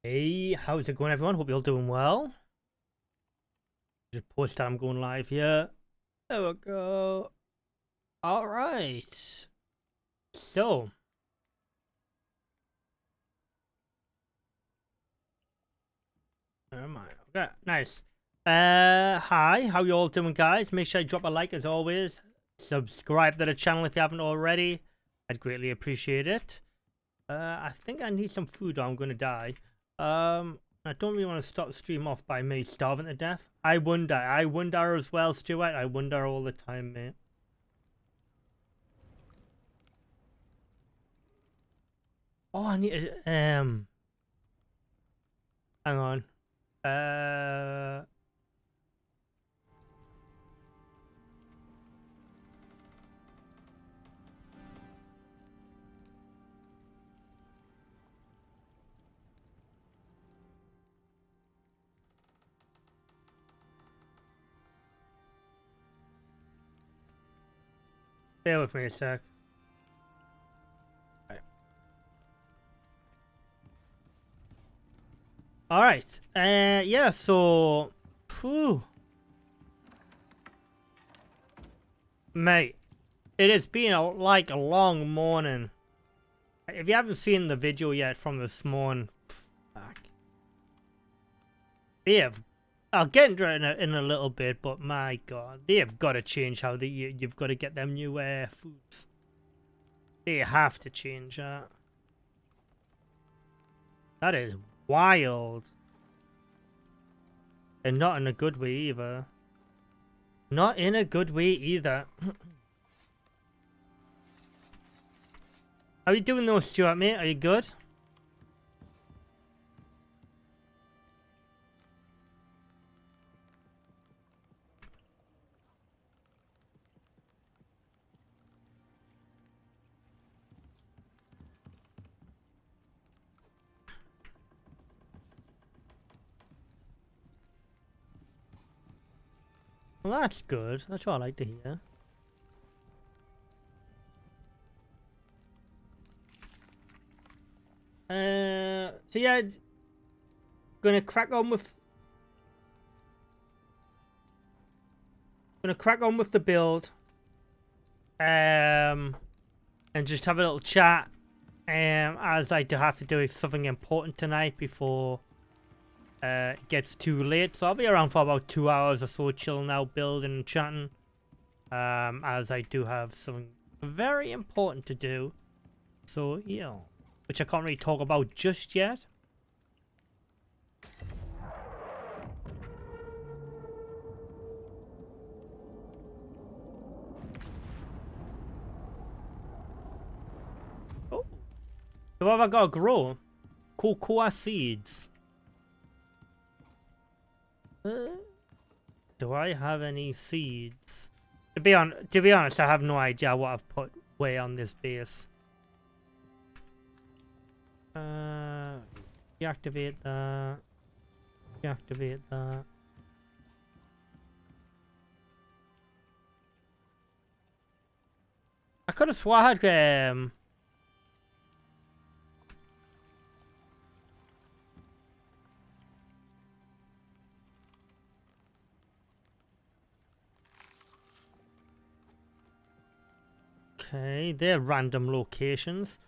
Hey, how's it going, everyone? Hope you're all doing well. Just post that I'm going live here. There we go. All right. So, where am I? Okay, nice. Hi, how you all doing, guys? Make sure you drop a like as always. Subscribe to the channel if you haven't already. I'd greatly appreciate it. I think I need some food or I'm gonna die. I don't really want to start the stream off by me starving to death. I wonder as well, Stuart. I wonder all the time, mate. Oh, I need to, hang on. Bear with me a sec. All right. Yeah. So, whew. Mate, it has been like a long morning. If you haven't seen the video yet from this morning, fuck. They have. I'll get into it in a little bit, but my God, they have got to change how you've got to get them new foods. They have to change that. That is wild. And not in a good way either. Not in a good way either. How you doing though, Stuart, mate? Are you good? Well, that's good. That's what I like to hear. So yeah, gonna crack on with the build, and just have a little chat, as I do have to do something important tonight before it gets too late. So I'll be around for about 2 hours or so, chilling out, building and chatting, as I do have something very important to do. So, you know, which I can't really talk about just yet. Oh, so what have I got to grow? Cocoa seeds. Do I have any seeds? To be honest, I have no idea what I've put way on this base. Deactivate that. Deactivate that. I could have swore I had okay, they're random locations.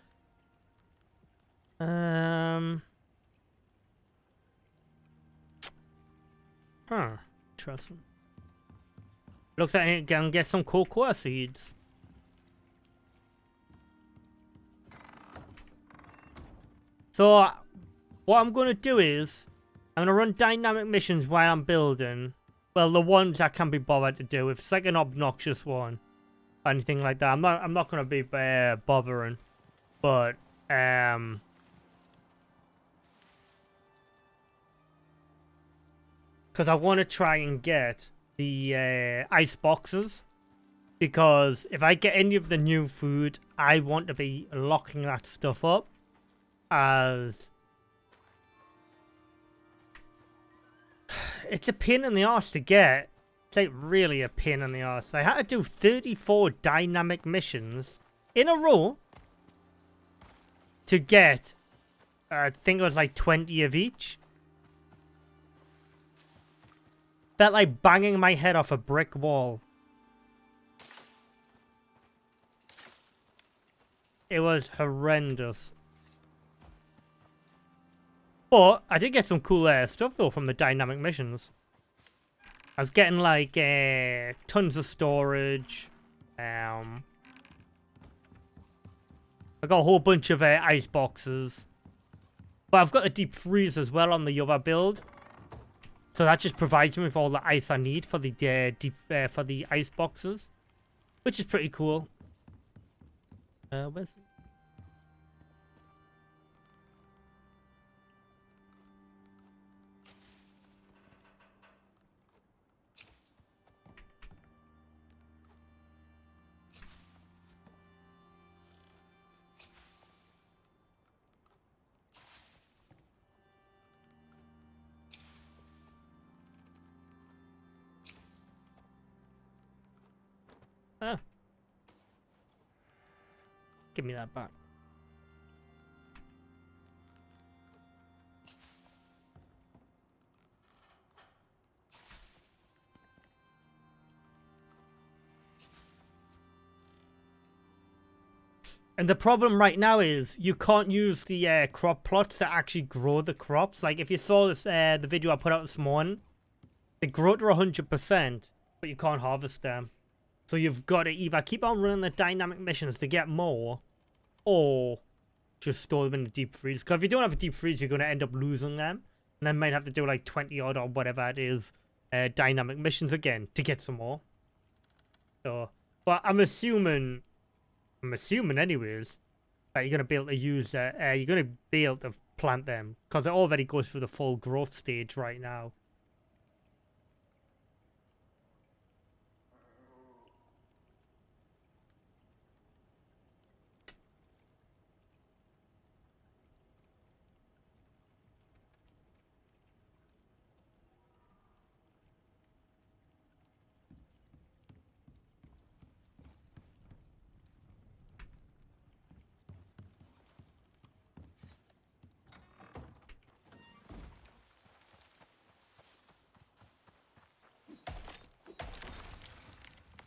Huh. Interesting. Looks like I can get some cocoa seeds. So, what I'm going to do is, I'm going to run dynamic missions while I'm building. Well, the ones I can be bothered to do. If it's like an obnoxious one, or anything like that, I'm not going to be bothering. But, because I want to try and get the ice boxes, because if I get any of the new food, I want to be locking that stuff up, as it's a pain in the arse to get. It's like really a pain in the arse. I had to do 34 dynamic missions in a row to get I think it was like 20 of each. Felt like banging my head off a brick wall. It was horrendous. But I did get some cool stuff though from the dynamic missions. I was getting like tons of storage. I got a whole bunch of ice boxes. But I've got a deep freeze as well on the other build. So that just provides me with all the ice I need for the for the ice boxes. Which is pretty cool. Where's... Ah. Give me that back. And the problem right now is you can't use the crop plots to actually grow the crops. Like if you saw this the video I put out this morning, they grow to 100%, but you can't harvest them. So you've got to either keep on running the dynamic missions to get more, or just store them in the deep freeze. Because if you don't have a deep freeze, you're going to end up losing them. And then might have to do like 20 odd or whatever it is, dynamic missions again to get some more. So, but I'm assuming anyways, that you're going to be able to use, you're going to be able to plant them. Because it already goes through the full growth stage right now.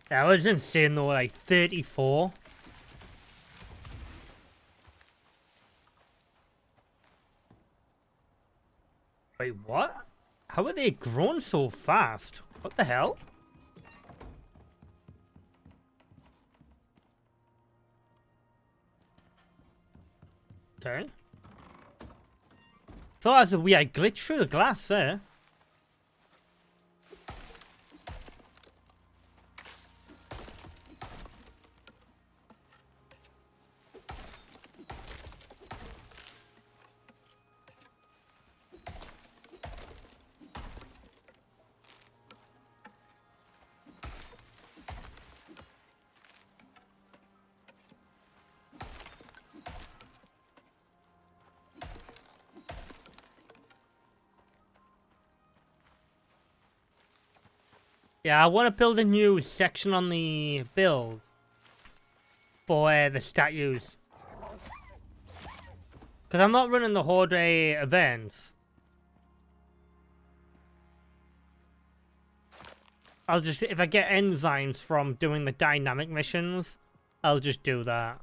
That was insane though, like 34. Wait, what? How are they grown so fast? What the hell? Okay. Thought that was a weird glitch through the glass there. Yeah, I want to build a new section on the build for the statues. Because I'm not running the Horde events. I'll just, if I get enzymes from doing the dynamic missions, I'll just do that.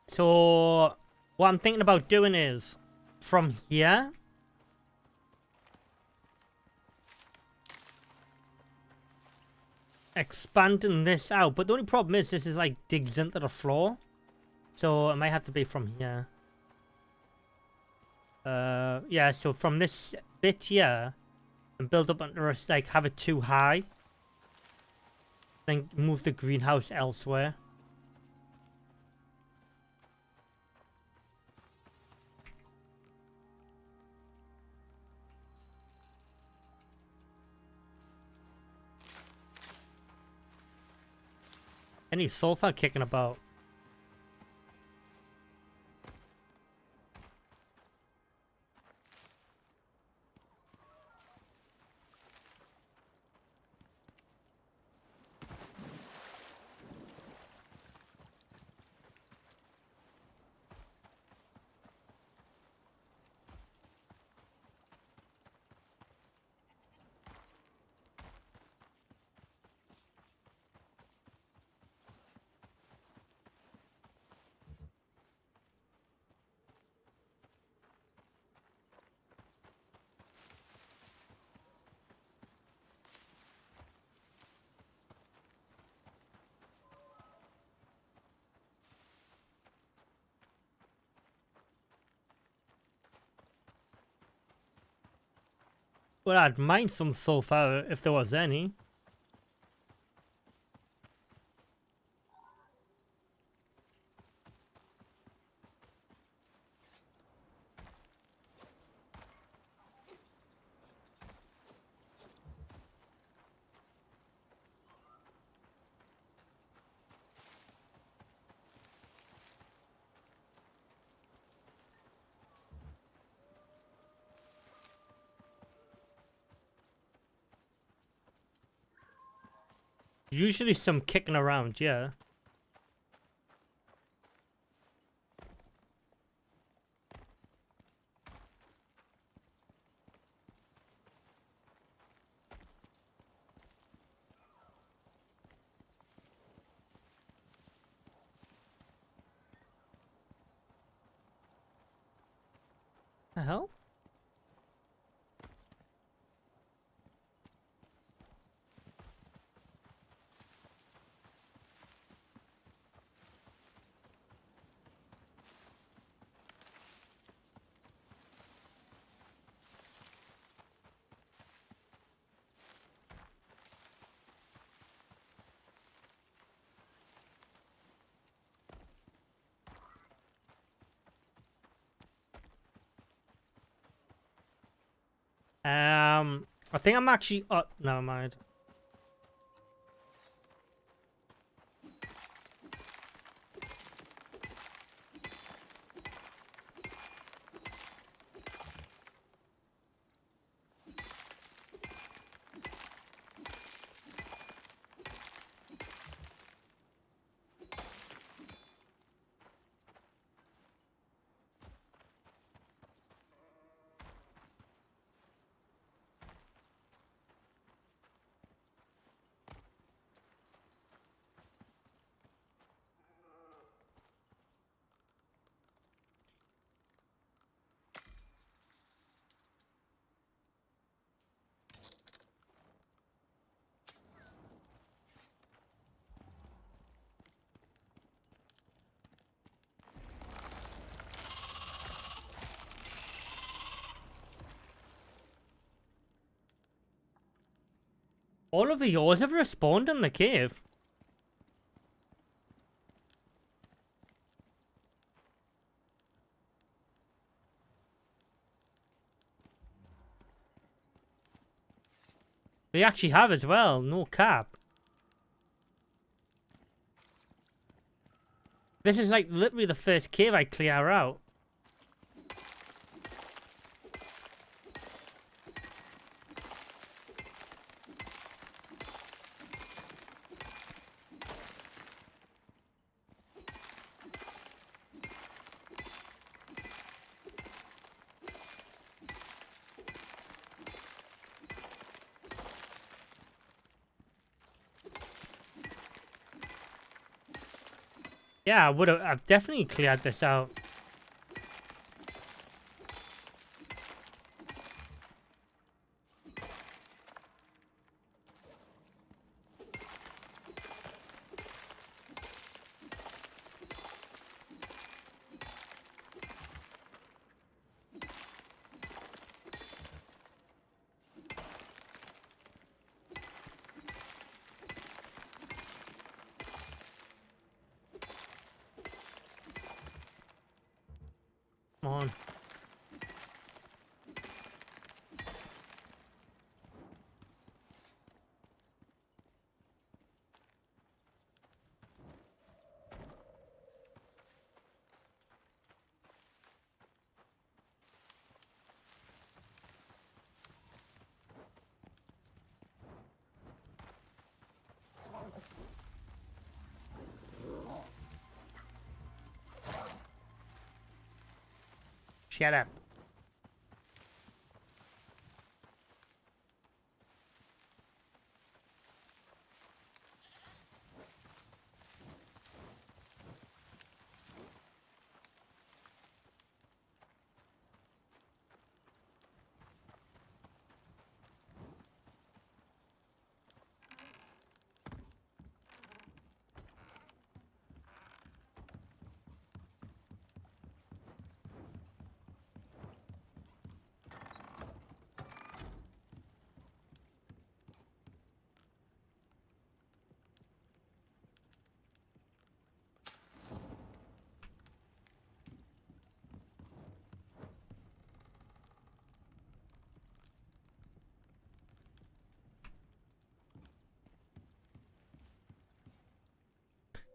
So, what I'm thinking about doing is, from here, expanding this out. But the only problem is this is like digs into the floor. So, it might have to be from here. Yeah, so from this bit here, and build up under us, like, have it too high. Then move the greenhouse elsewhere. Any sulfur kicking about? Well, I'd mine some sulfur if there was any. Usually some kicking around, yeah. The hell? I think I'm actually. Oh, never mind. All of the yours have respawned in the cave. They actually have as well, no cap. This is like literally the first cave I clear out. Yeah, I've definitely cleared this out. Come on. Shut up.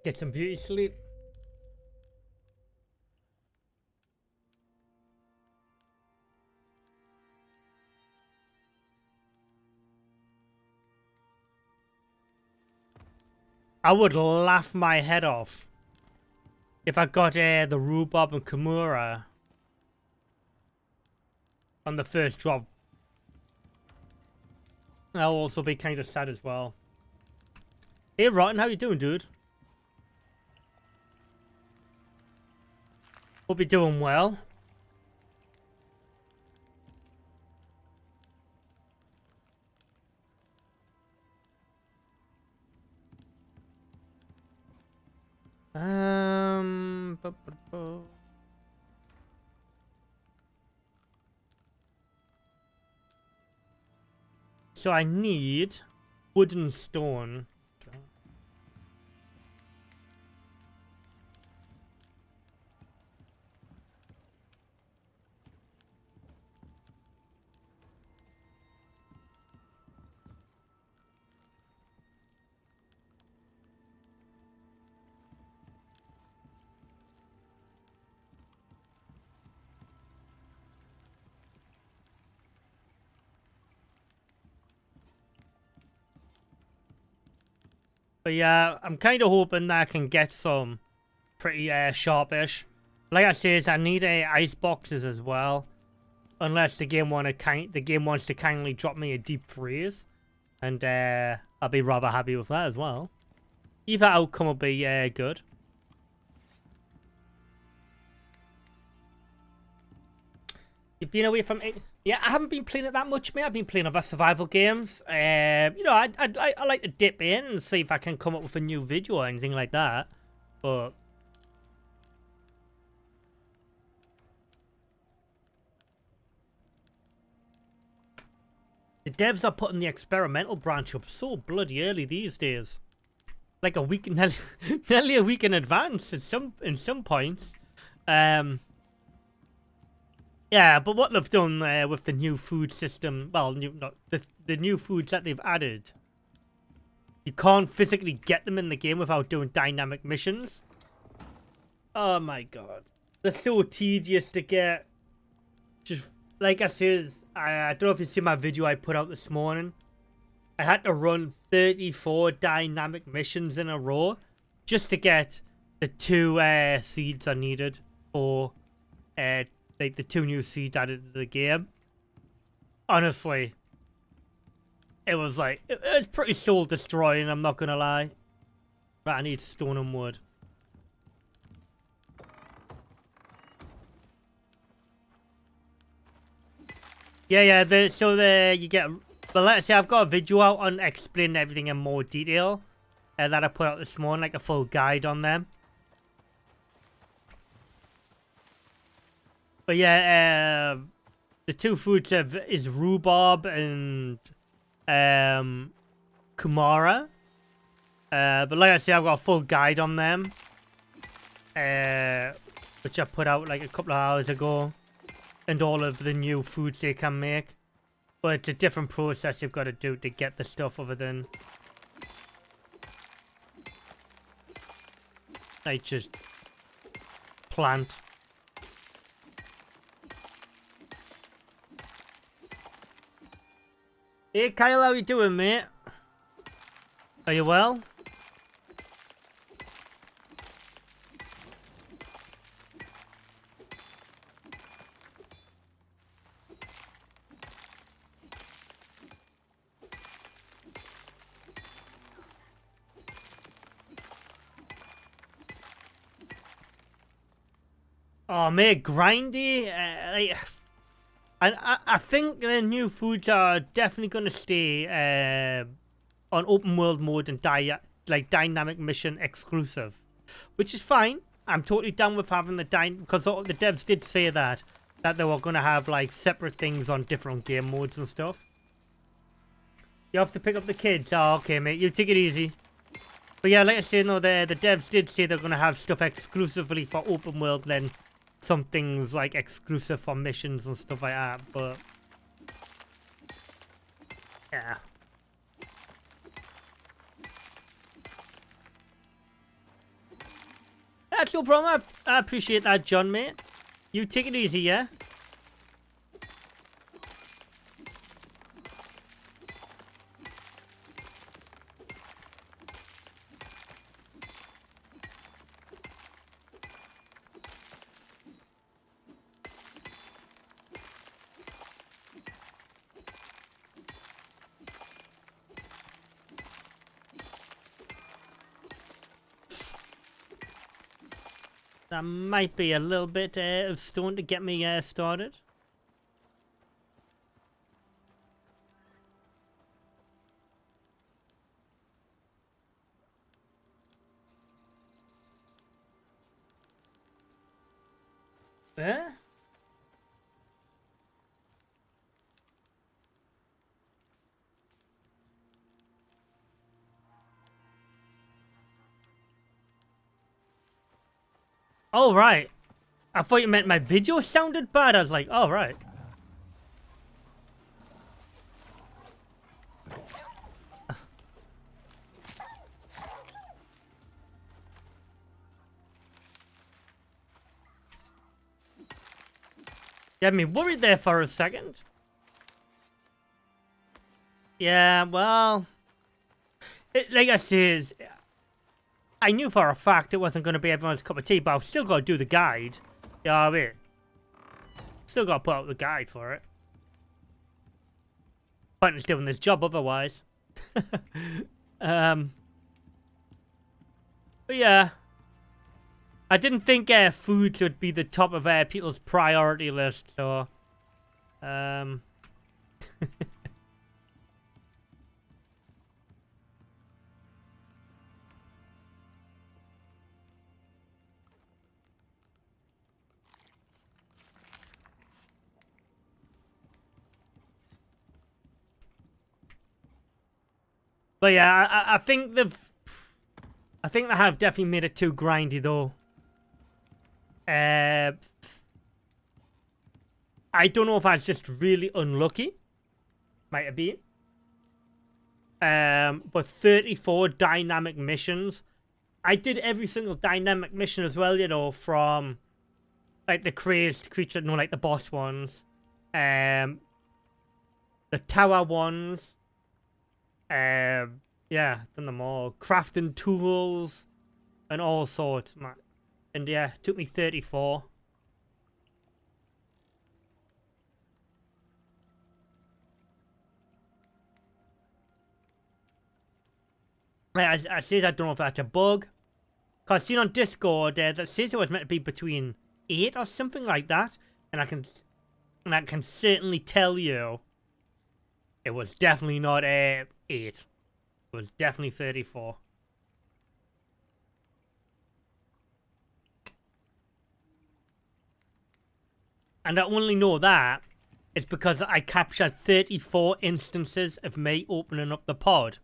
Get some beauty sleep. I would laugh my head off if I got the rhubarb and Kimura on the first drop. I'll also be kind of sad as well. Hey Rotten, how you doing, dude? Hope you're doing well. So I need wood and stone. But yeah, I'm kind of hoping that I can get some pretty sharpish. Like I said, I need ice boxes as well, unless the game wants to kindly drop me a deep freeze, and I'll be rather happy with that as well. Either outcome will be good. You've been away from it. Yeah, I haven't been playing it that much, mate. I've been playing other survival games. You know, I like to dip in and see if I can come up with a new video or anything like that. But the devs are putting the experimental branch up so bloody early these days. Like a week, nearly a week in advance in some points. Yeah, but what they've done with the new food system, well, the new foods that they've added, you can't physically get them in the game without doing dynamic missions. Oh my god. They're so tedious to get. Just, like I said, I don't know if you see my video I put out this morning. I had to run 34 dynamic missions in a row just to get the 2 seeds I needed for like the 2 new seeds added to the game. Honestly, it was like, it was pretty soul destroying, I'm not gonna lie. But I need stone and wood. Yeah, you get, but let's say I've got a video out on explaining everything in more detail that I put out this morning, like a full guide on them. But yeah, the 2 foods is rhubarb and Kumara. But like I say, I've got a full guide on them. which I put out like a couple of hours ago, and all of the new foods they can make. But it's a different process you've got to do to get the stuff other than like just plant. Hey Kyle, how you doing, mate? Are you well? Oh, mate, grindy. I think the new foods are definitely going to stay on open world mode and like dynamic mission exclusive, which is fine. I'm totally down with having the because the devs did say that they were going to have like separate things on different game modes and stuff. You have to pick up the kids. Oh, okay, mate. You take it easy. But yeah, like I say, no, the devs did say they're going to have stuff exclusively for open world, then some things like exclusive for missions and stuff like that, but yeah. That's no problem. I appreciate that, John, mate. You take it easy, yeah? That might be a little bit of stone to get me started. Eh? Oh, right. I thought you meant my video sounded bad. I was like, oh, right. You had me worried there for a second. Yeah, well, like I said, I knew for a fact it wasn't going to be everyone's cup of tea, but I've still got to do the guide. You know what I mean? Still got to put out the guide for it. Pointless doing this job otherwise. But yeah. I didn't think foods would be the top of people's priority list, so but yeah, I think they have definitely made it too grindy though. I don't know if I was just really unlucky. Might have been. But 34 dynamic missions. I did every single dynamic mission as well, you know, from like the crazed creature, no, like the boss ones. The tower ones. Yeah, done them all. Crafting tools and all sorts, man. And yeah, it took me 34. I says I don't know if that's a bug. Cause seen on Discord that says it was meant to be between 8 or something like that, and I can certainly tell you, it was definitely not 8. It was definitely 34. And I only know that it's because I captured 34 instances of me opening up the pod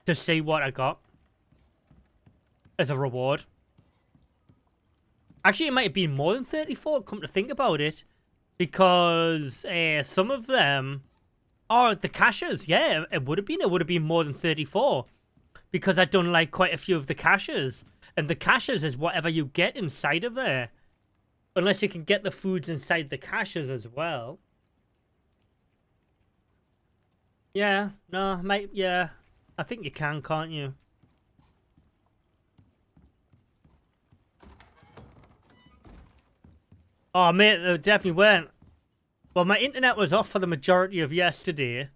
to see what I got as a reward. Actually, it might have been more than 34, come to think about it. Because some of them... Oh, the caches. Yeah, it would have been. It would have been more than 34. Because I'd done, like, quite a few of the caches. And the caches is whatever you get inside of there. Unless you can get the foods inside the caches as well. Yeah, no, mate, yeah. I think you can, can't you? Oh, mate, they definitely weren't. Well, my internet was off for the majority of yesterday.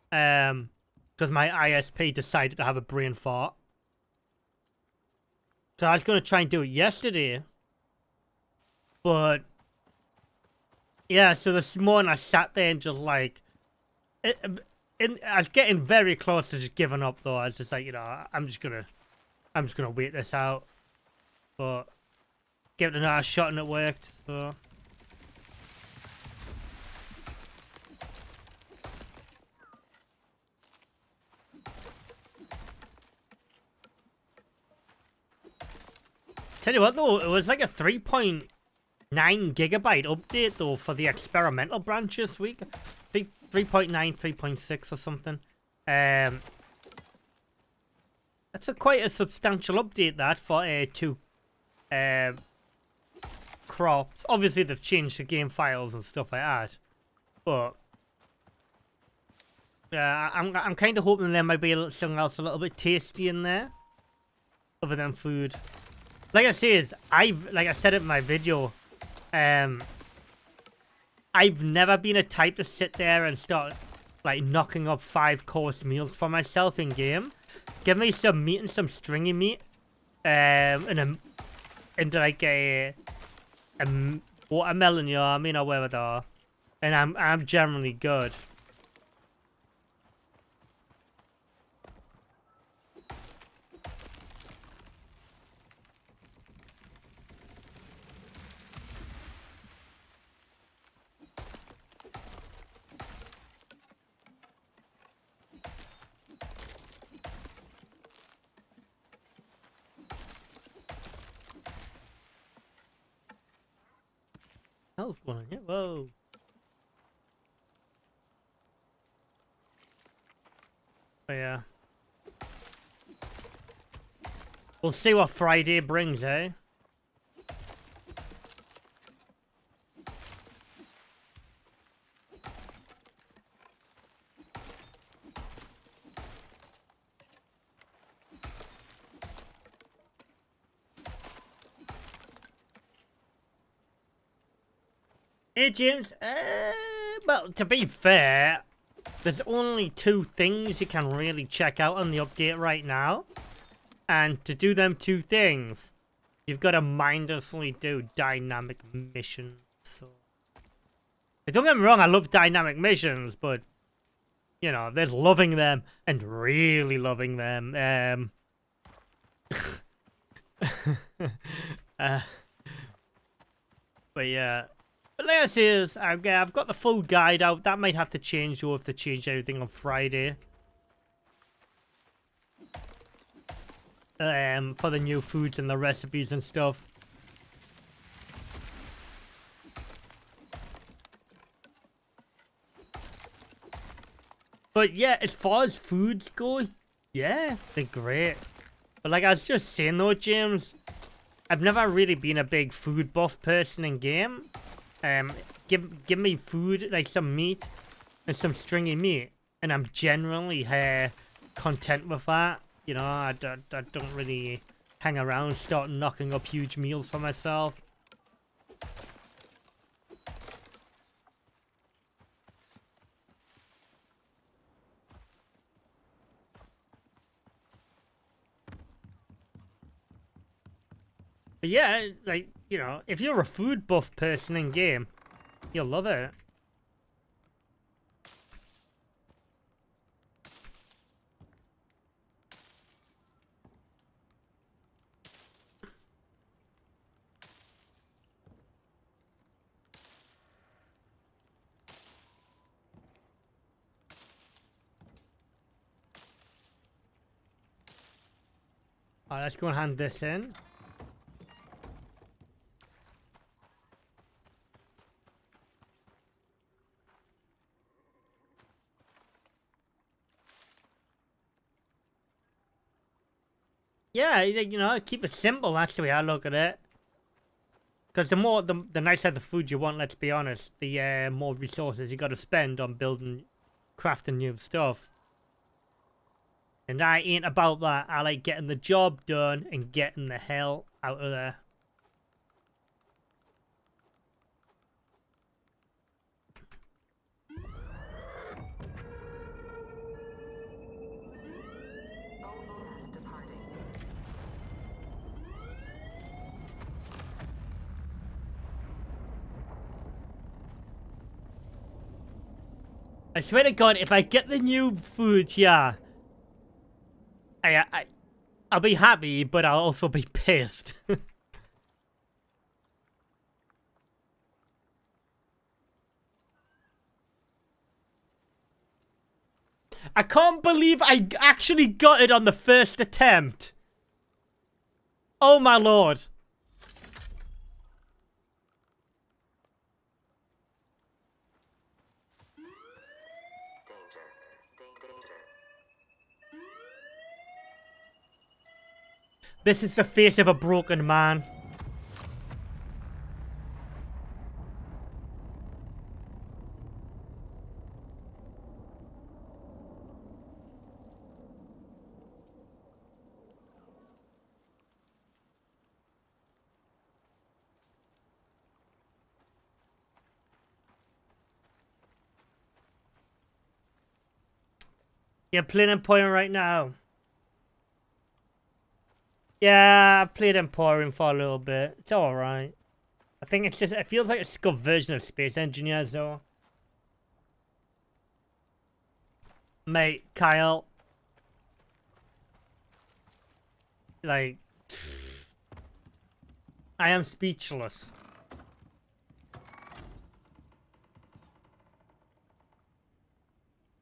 Because my ISP decided to have a brain fart. So I was going to try and do it yesterday. But, yeah, so this morning I sat there and just like... I was getting very close to just giving up, though. I was just like, you know, I'm just gonna wait this out. But give it another shot and it worked. So tell you what, though, it was like a 3.9 gigabyte update though for the experimental branch this week. 3.9, 3.6 or something. That's quite a substantial update that for two crops. Obviously they've changed the game files and stuff like that, but I'm kind of hoping there might be something else a little bit tasty in there other than food. Like I said, like I said in my video, I've never been a type to sit there and start like knocking up 5-course meals for myself in game. Give me some meat and some stringy meat, and like a watermelon, you know what I mean, or whatever they are, and I'm generally good. Hell's going on here? Whoa. But yeah. We'll see what Friday brings, eh? Hey, James. Well, to be fair, there's only 2 things you can really check out on the update right now. And to do them 2 things, you've got to mindlessly do dynamic missions. So, don't get me wrong, I love dynamic missions, but, you know, there's loving them and really loving them. But yeah. But like I say, I've got the full guide out. That might have to change, though, if they change everything on Friday. For the new foods and the recipes and stuff. But yeah, as far as foods go, yeah, they're great. But like I was just saying though, James, I've never really been a big food buff person in game. Give me food, like some meat and some stringy meat, and I'm generally content with that. You know, I don't really hang around, start knocking up huge meals for myself. But yeah, like, you know, if you're a food buff person in game, you'll love it. Alright, let's go and hand this in. Yeah, you know, keep it simple. That's the way I look at it. Because the nicer the food you want, let's be honest, the more resources you got to spend on building, crafting new stuff. And I ain't about that. I like getting the job done and getting the hell out of there. I swear to God, if I get the new food here, I'll be happy, but I'll also be pissed. I can't believe I actually got it on the first attempt. Oh my lord. This is the face of a broken man. You're playing Emporium right now. Yeah, I've played Emporium for a little bit. It's alright. I think it's just, it feels like a scuffed version of Space Engineers though. Mate, Kyle. Like, I am speechless.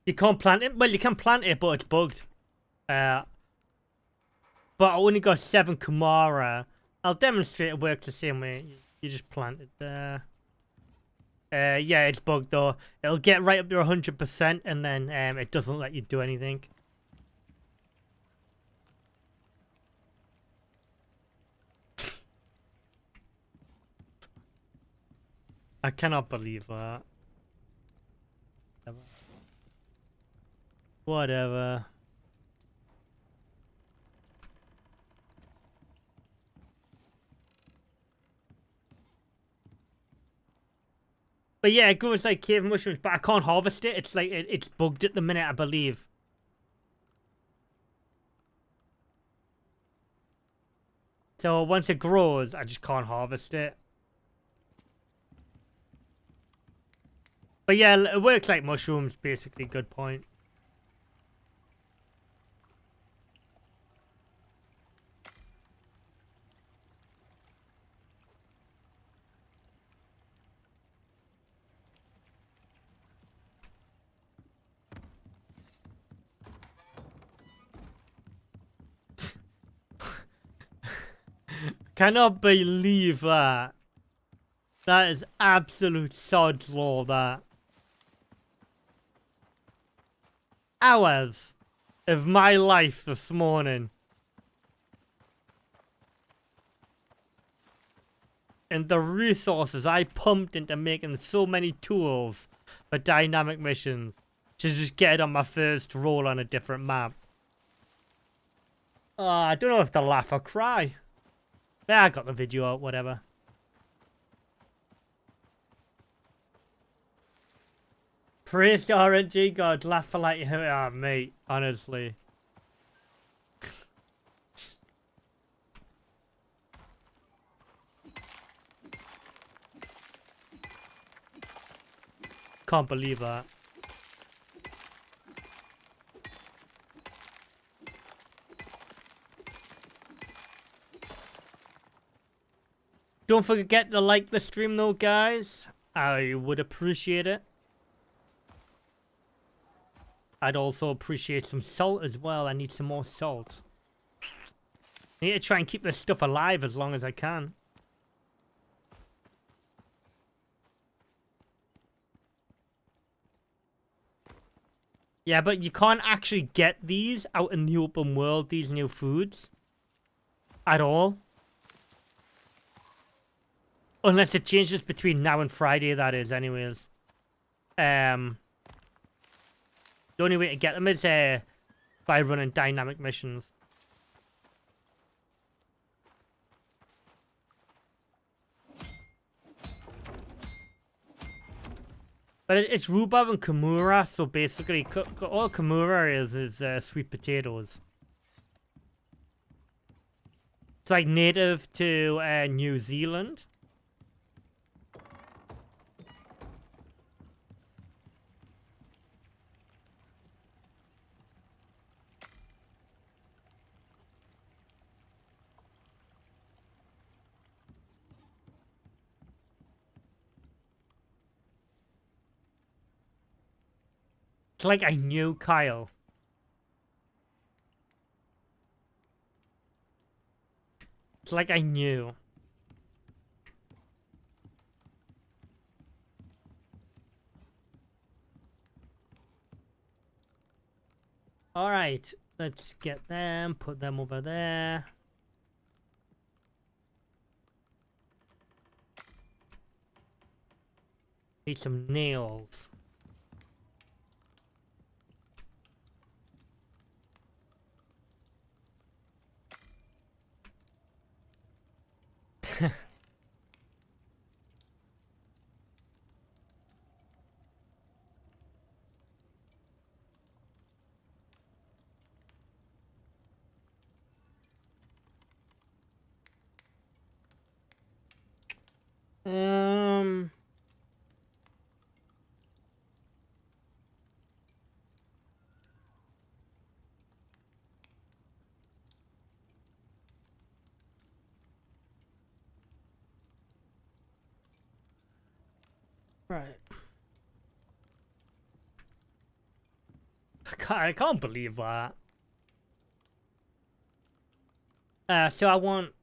You can't plant it? Well, you can plant it, but it's bugged. But I only got 7 Kamara. I'll demonstrate it works the same way. You just plant it there. Yeah, it's bugged though. It'll get right up to 100% and then it doesn't let you do anything. I cannot believe that. Whatever. But yeah, it grows like cave mushrooms, but I can't harvest it. It's like it's bugged at the minute, I believe. So once it grows, I just can't harvest it. But yeah, it works like mushrooms, basically. Good point. Cannot believe that. That is absolute sod's law, that. Hours of my life this morning. And the resources I pumped into making so many tools for dynamic missions to just get it on my first roll on a different map. I don't know if to laugh or cry. Yeah, I got the video out, whatever. Praise the RNG God, laugh for like, ah, mate, honestly. Can't believe that. Don't forget to like the stream though, guys. I would appreciate it. I'd also appreciate some salt as well. I need some more salt. I need to try and keep this stuff alive as long as I can. Yeah, but you can't actually get these out in the open world, these new foods. at all. Unless it changes between now and Friday, that is, anyways. The only way to get them is by running dynamic missions. But it's rhubarb and Kimura, so basically all Kimura is sweet potatoes. It's like native to New Zealand. It's like I knew Kyle. It's like I knew. Alright, let's get them, put them over there. Need some nails. Right. I can't believe that. So I want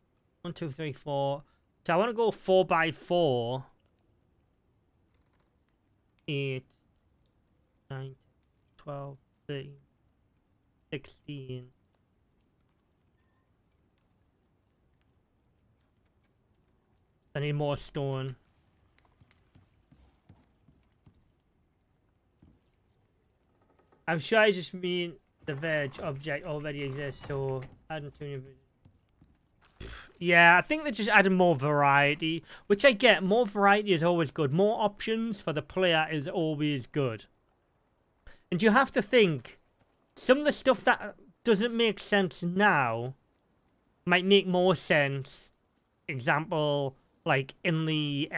1, 2, 3, 4. So I want to go 4x4. 8, 9, 12, 13, 16. I need more stone. I'm sure I just mean the veg object already exists, so adding to new. Yeah, I think they're just adding more variety, which I get. More variety is always good. More options for the player is always good. And you have to think, some of the stuff that doesn't make sense now might make more sense. Example, like in the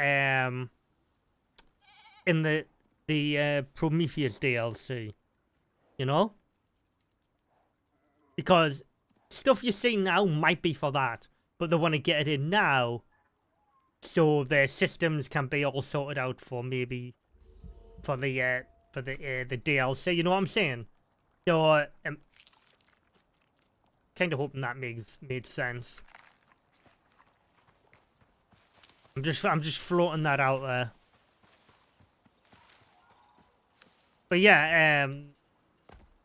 Prometheus DLC, you know? Because stuff you see now might be for that, but they want to get it in now so their systems can be all sorted out for maybe for the DLC. You know what I'm saying? So kind of hoping that made sense. I'm just floating that out there. But yeah,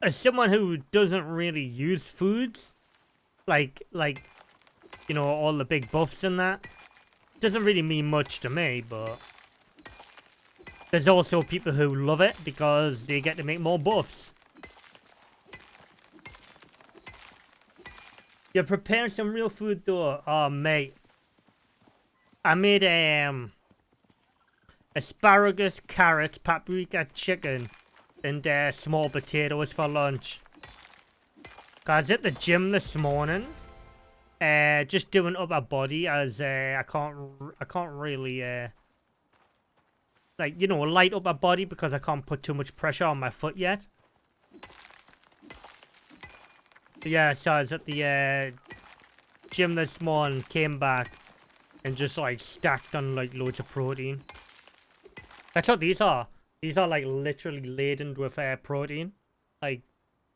as someone who doesn't really use foods, like you know, all the big buffs and that, doesn't really mean much to me, but there's also people who love it because they get to make more buffs. You're preparing some real food though. Oh mate, I made asparagus, carrots, paprika, chicken, and small potatoes for lunch. I was at the gym this morning, just doing upper body as I can't really like, you know, light upper body because I can't put too much pressure on my foot yet. But yeah, so I was at the gym this morning, came back, and just like stacked on like loads of protein. That's what these are. These are like literally laden with protein. Like,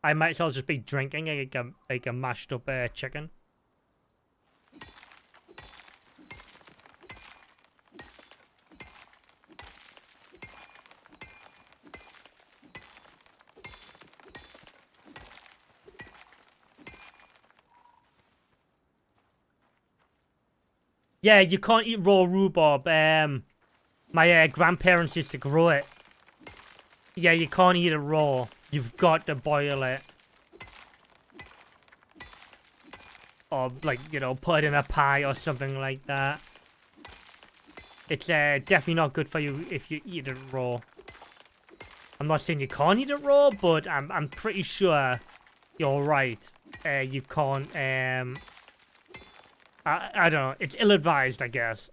I might as well just be drinking like a mashed up chicken. Yeah, you can't eat raw rhubarb. My grandparents used to grow it. Yeah, you can't eat it raw. You've got to boil it. Or, like, you know, put it in a pie or something like that. It's definitely not good for you if you eat it raw. I'm not saying you can't eat it raw, but I'm pretty sure you're right. You can't, I don't know. It's ill-advised, I guess.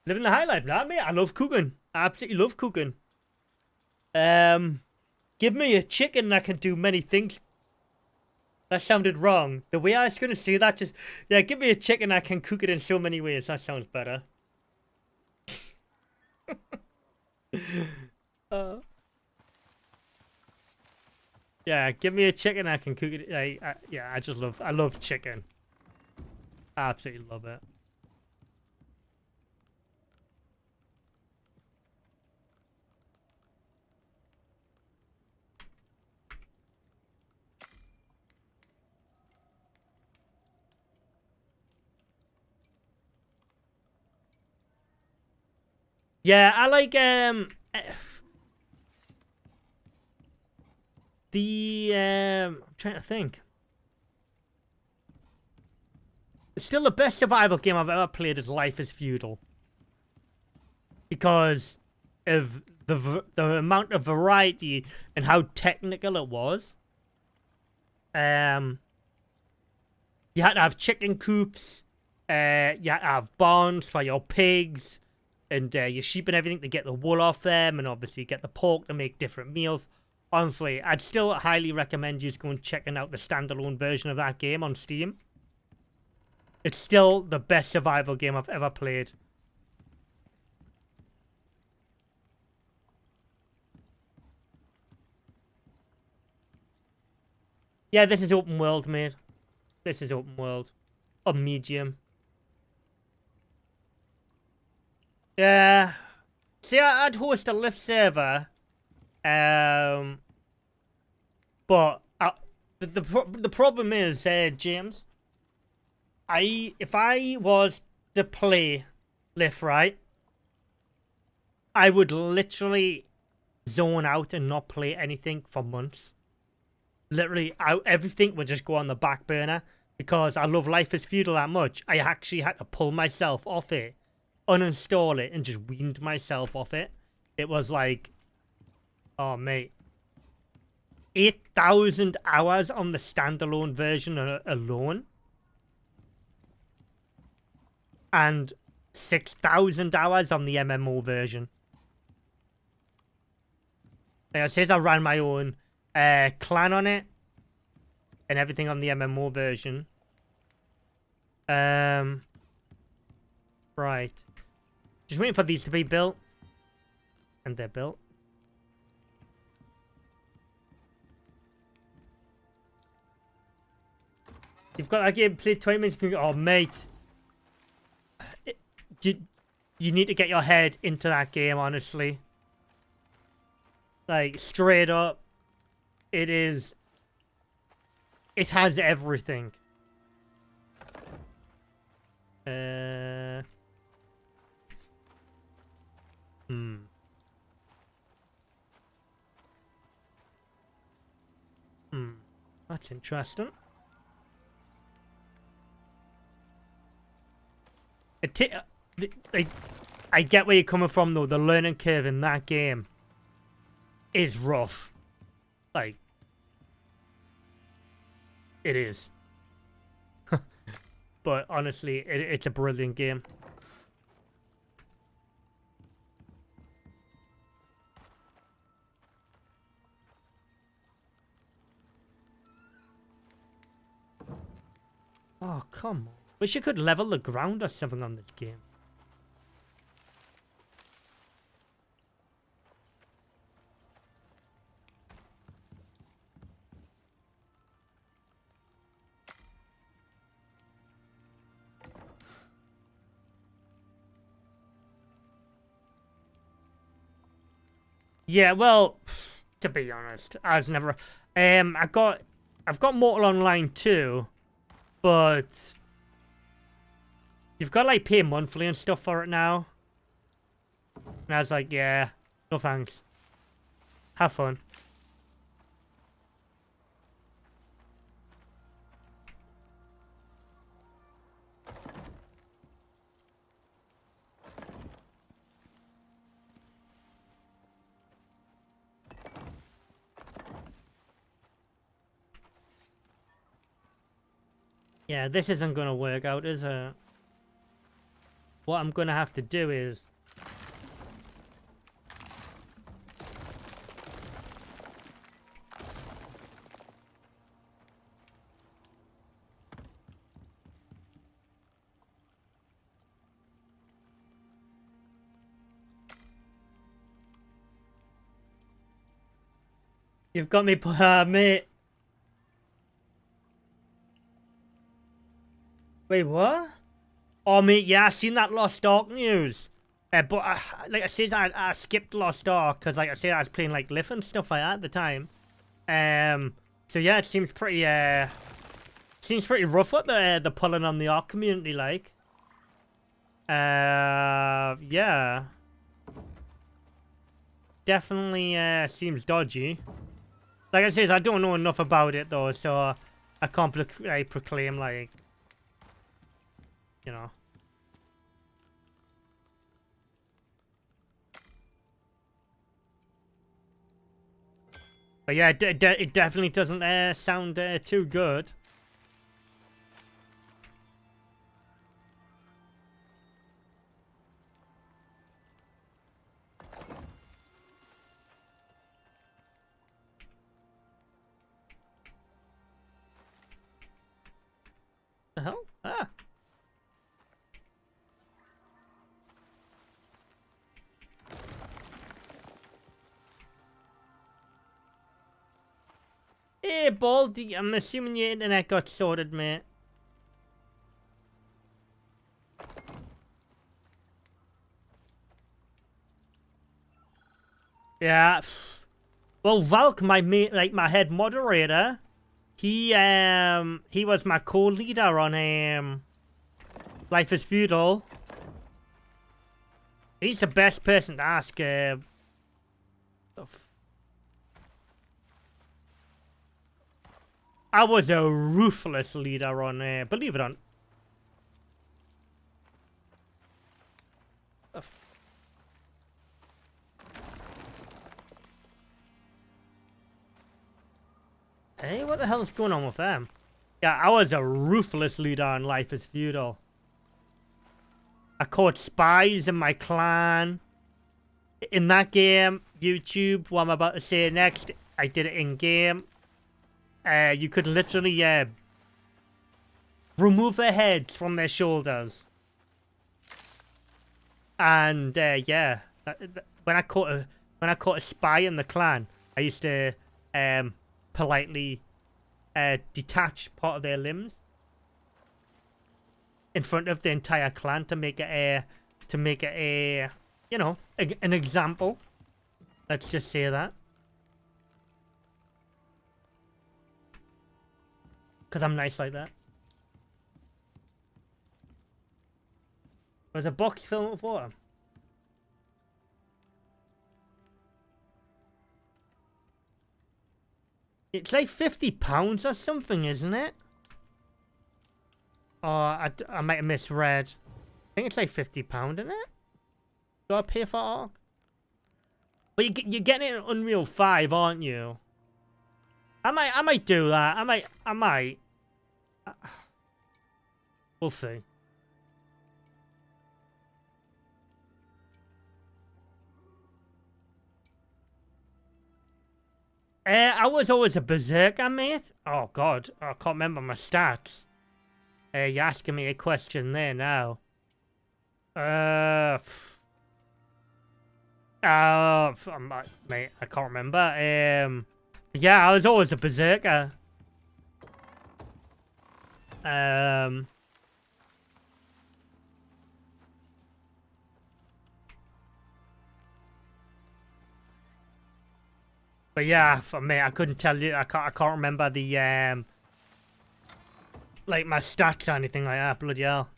Living the high life, nah, mate. I love cooking. I absolutely love cooking. Give me a chicken that can do many things. That sounded wrong. The way I was going to say that just... Yeah, give me a chicken that can cook it in so many ways. That sounds better. Yeah, give me a chicken that can cook it. Yeah, I love chicken. I absolutely love it. Yeah, I like I'm trying to think. Still the best survival game I've ever played is Life is Feudal. Because of the amount of variety and how technical it was. You had to have chicken coops, you had to have barns for your pigs, and your sheep and everything to get the wool off them, and obviously get the pork to make different meals. Honestly, I'd still highly recommend you going checking out the standalone version of that game on Steam. It's still the best survival game I've ever played. Yeah, this is open world, mate. This is open world. Or medium. Yeah. See, I'd host a lift server. But the problem is, James, if I was to play lift, right, I would literally zone out and not play anything for months. Literally, everything would just go on the back burner because I love Life is Feudal that much. I actually had to pull myself off it, uninstall it, and just weaned myself off it. It was like, oh mate, 8,000 hours on the standalone version alone, and 6,000 hours on the MMO version. Like I said, I ran my own clan on it and everything on the MMO version. Right. Just waiting for these to be built. And they're built. You've got that game played 20 minutes. Oh, mate. You need to get your head into that game, honestly. Like, straight up. It has everything. That's interesting. I get where you're coming from, though. The learning curve in that game is rough. Like, it is. But honestly, it's a brilliant game. Oh, come on. Wish you could level the ground or something on this game. Yeah, well, to be honest, I was never. I've got Mortal Online too, but you've got to like pay monthly and stuff for it now. And I was like, yeah, no thanks. Have fun. Yeah, this isn't going to work out, is it? What I'm going to have to do is... You've got me, mate. Wait, what? Oh, mate, yeah, I seen that Lost Ark news. But, like I said, I skipped Lost Ark because, like I said, I was playing, like, Lift and stuff like that at the time. So, yeah, it seems pretty rough what they're pulling on the Ark community, like. Yeah. Definitely, seems dodgy. Like I said, I don't know enough about it, though, so I can't proclaim, like, you know. But yeah, it definitely doesn't sound too good. The hell? Ah. Hey, Baldy, I'm assuming your internet got sorted, mate. Yeah. Well, Valk, my mate, like my head moderator, he was my co-leader on Life is Feudal. He's the best person to ask. I was a ruthless leader on, believe it or not. Hey, what the hell is going on with them? Yeah, I was a ruthless leader on Life is Feudal. I caught spies in my clan. In that game, YouTube, what I'm about to say next, I did it in game. You could literally remove their heads from their shoulders. And yeah, when I caught a spy in the clan, I used to politely detach part of their limbs in front of the entire clan to make it a you know, an example. Let's just say that. Because I'm nice like that. There's a box filled with water. It's like £50 or something, isn't it? Oh, I might have misread. I think it's like £50, isn't it? Do I pay for Ark? But you're getting it in Unreal 5, aren't you? I might do that. I might. We'll see. I was always a berserker, mate. Oh god, I can't remember my stats. You're asking me a question there now. Mate, I can't remember. Yeah, I was always a berserker. But yeah, for me, I couldn't tell you. I can't remember the like my stats or anything like that. Bloody hell.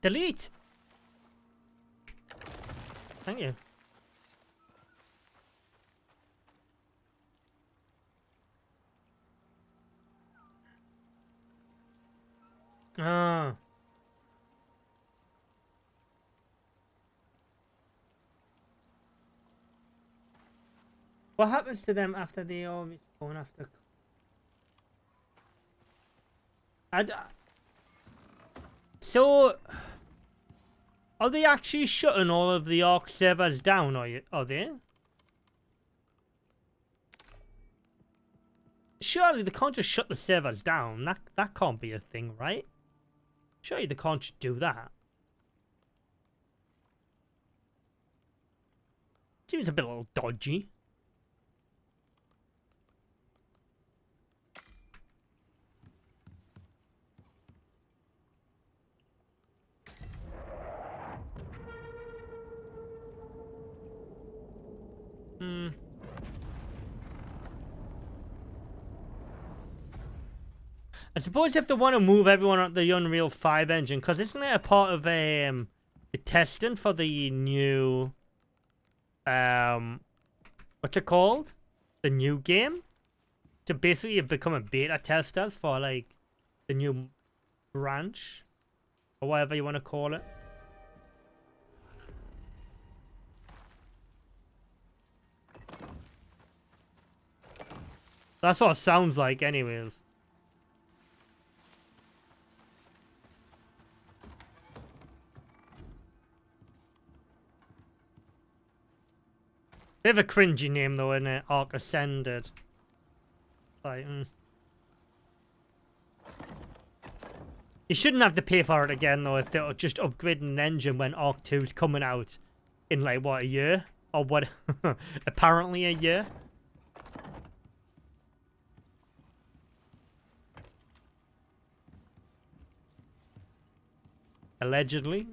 Delete. Thank you. Ah. What happens to them after they all respawn after? So, are they actually shutting all of the Ark servers down? Are they? Surely they can't just shut the servers down. That can't be a thing, right? Surely they can't just do that. Seems a bit a little dodgy. I suppose if they want to move everyone on the Unreal 5 engine, because isn't it a part of the testing for the new what's it called? The new game? To basically become a beta testers for like the new branch or whatever you want to call it. That's what it sounds like anyways. Bit of a cringy name though, isn't it? Ark Ascended. Like, You shouldn't have to pay for it again though if they're just upgrading an engine when Ark 2's coming out in like what, a year? Or what? Apparently a year. Allegedly.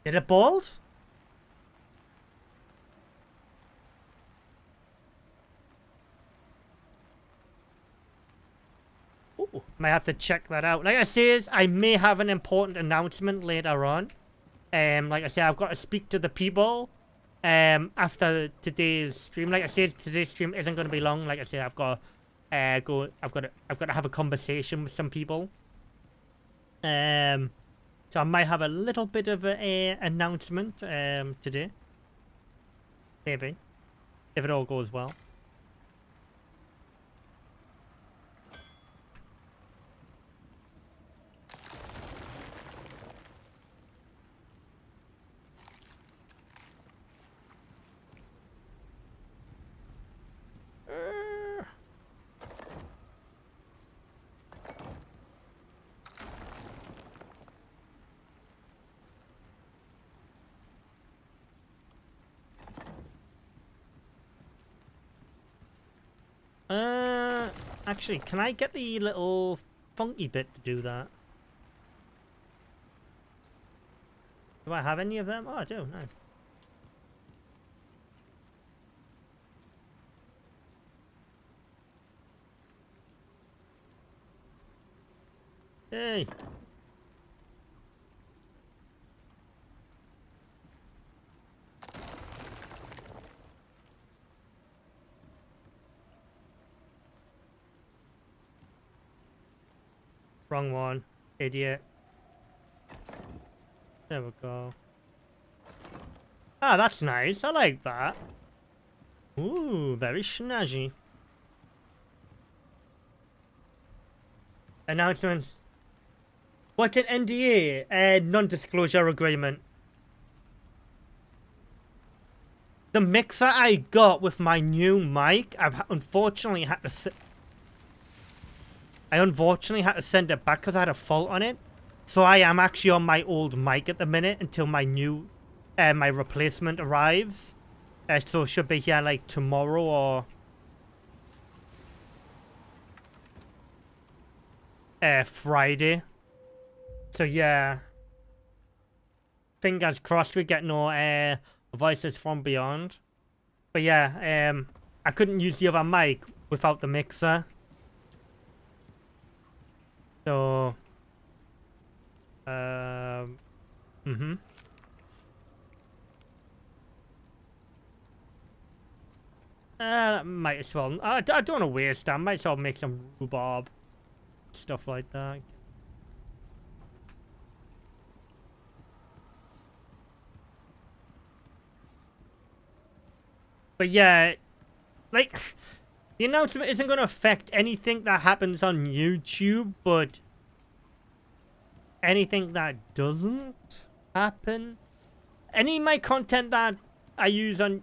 Get it bald? Ooh, might have to check that out. Like I said, I may have an important announcement later on. Like I said, I've got to speak to the people after today's stream. Like I said, today's stream isn't going to be long. Like I said, I've got I've got to have a conversation with some people. So I might have a little bit of a announcement today. Maybe. If it all goes well. Actually, can I get the little funky bit to do that? Do I have any of them? Oh, I do. Nice. Hey. Wrong one. Idiot. There we go. Ah, that's nice. I like that. Ooh, very snazzy. Announcements. What's an NDA? Non-disclosure agreement. The mixer I got with my new mic, I unfortunately had to send it back because I had a fault on it. So I am actually on my old mic at the minute until my new, my replacement arrives. So it should be here like tomorrow or Friday. So yeah, fingers crossed we get no voices from beyond. But yeah, I couldn't use the other mic without the mixer. So, mm-hmm. Might as well. I don't want to waste that. Might as well make some rhubarb. Stuff like that. But yeah, like, the announcement isn't going to affect anything that happens on YouTube, but anything that doesn't happen, any of my content that I use on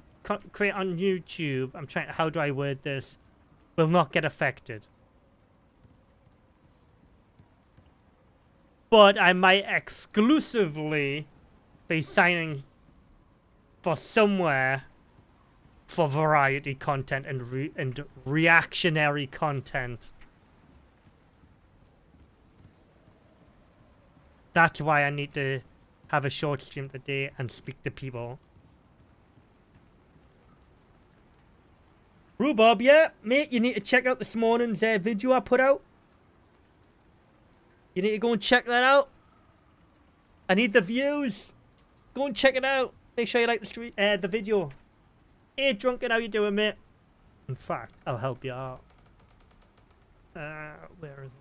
create on YouTube, I'm trying. How do I word this? Will not get affected. But I might exclusively be signing for somewhere for variety content and reactionary content. That's why I need to have a short stream today and speak to people. Rhubarb, yeah, mate, you need to check out this morning's video I put out. You need to go and check that out. I need the views. Go and check it out. Make sure you like the video. Hey, Drunken, how you doing, mate? In fact, I'll help you out. Where is it?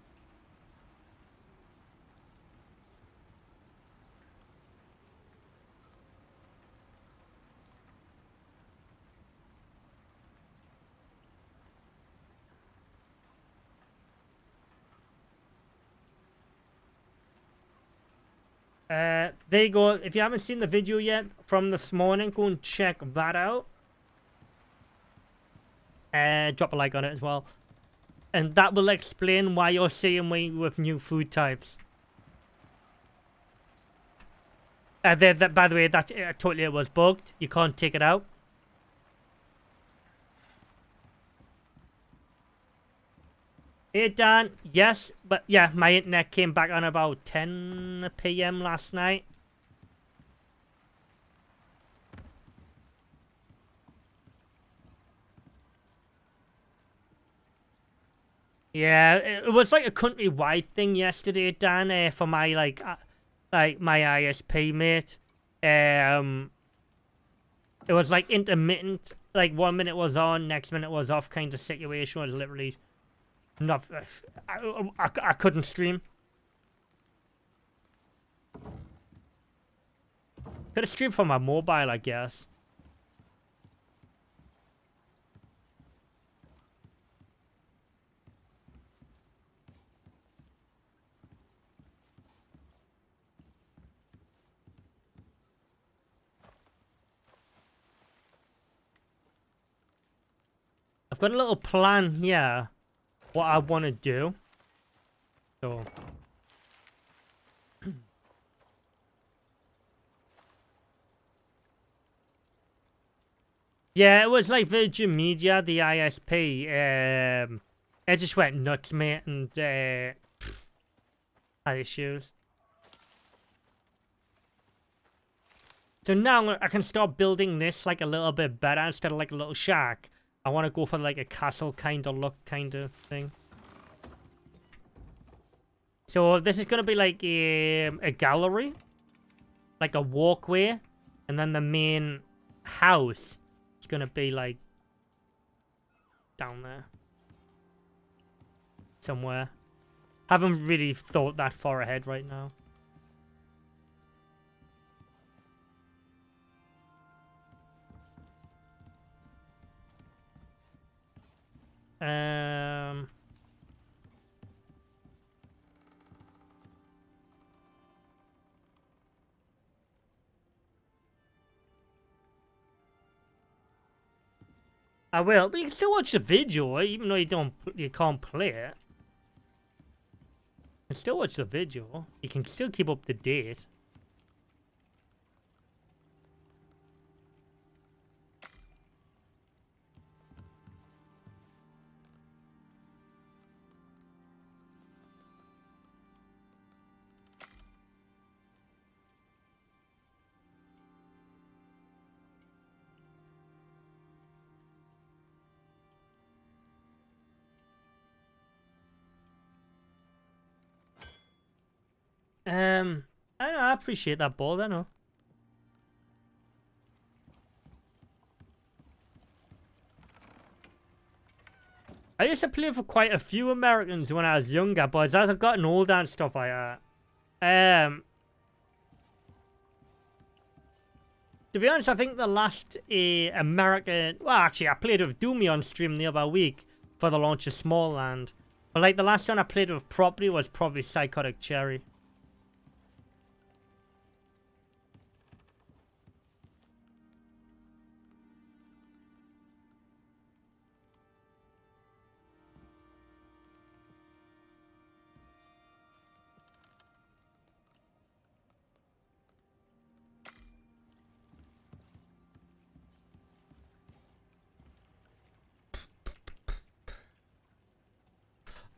There you go. If you haven't seen the video yet from this morning, go and check that out. Drop a like on it as well. And that will explain why you're seeing me with new food types. By the way, that totally was bugged. You can't take it out. Hey Dan, yes, but yeah, my internet came back on about 10 PM last night. Yeah, it was like a countrywide thing yesterday, Dan, for my like my ISP mate. It was like intermittent, like 1 minute was on, next minute was off kind of situation. Was literally not. I couldn't stream. Could have streamed from my mobile, I guess. I've got a little plan here, what I want to do. So. Yeah, it was like Virgin Media, the ISP. It just went nuts, mate, and had issues. So now I can start building this like a little bit better instead of like a little shack. I want to go for like a castle kind of look kind of thing. So this is going to be like a gallery, like a walkway, and then the main house is going to be like down there somewhere. Haven't really thought that far ahead right now. I will, but you can still watch the video, even though you can't play it. You can still watch the video. You can still keep up to date. I know, I appreciate that ball, I know. I used to play for quite a few Americans when I was younger, but as I've gotten older and stuff like that, to be honest, I think the last American... Well, actually, I played with Doomy on stream the other week for the launch of Small Land. But, like, the last one I played with properly was probably Psychotic Cherry.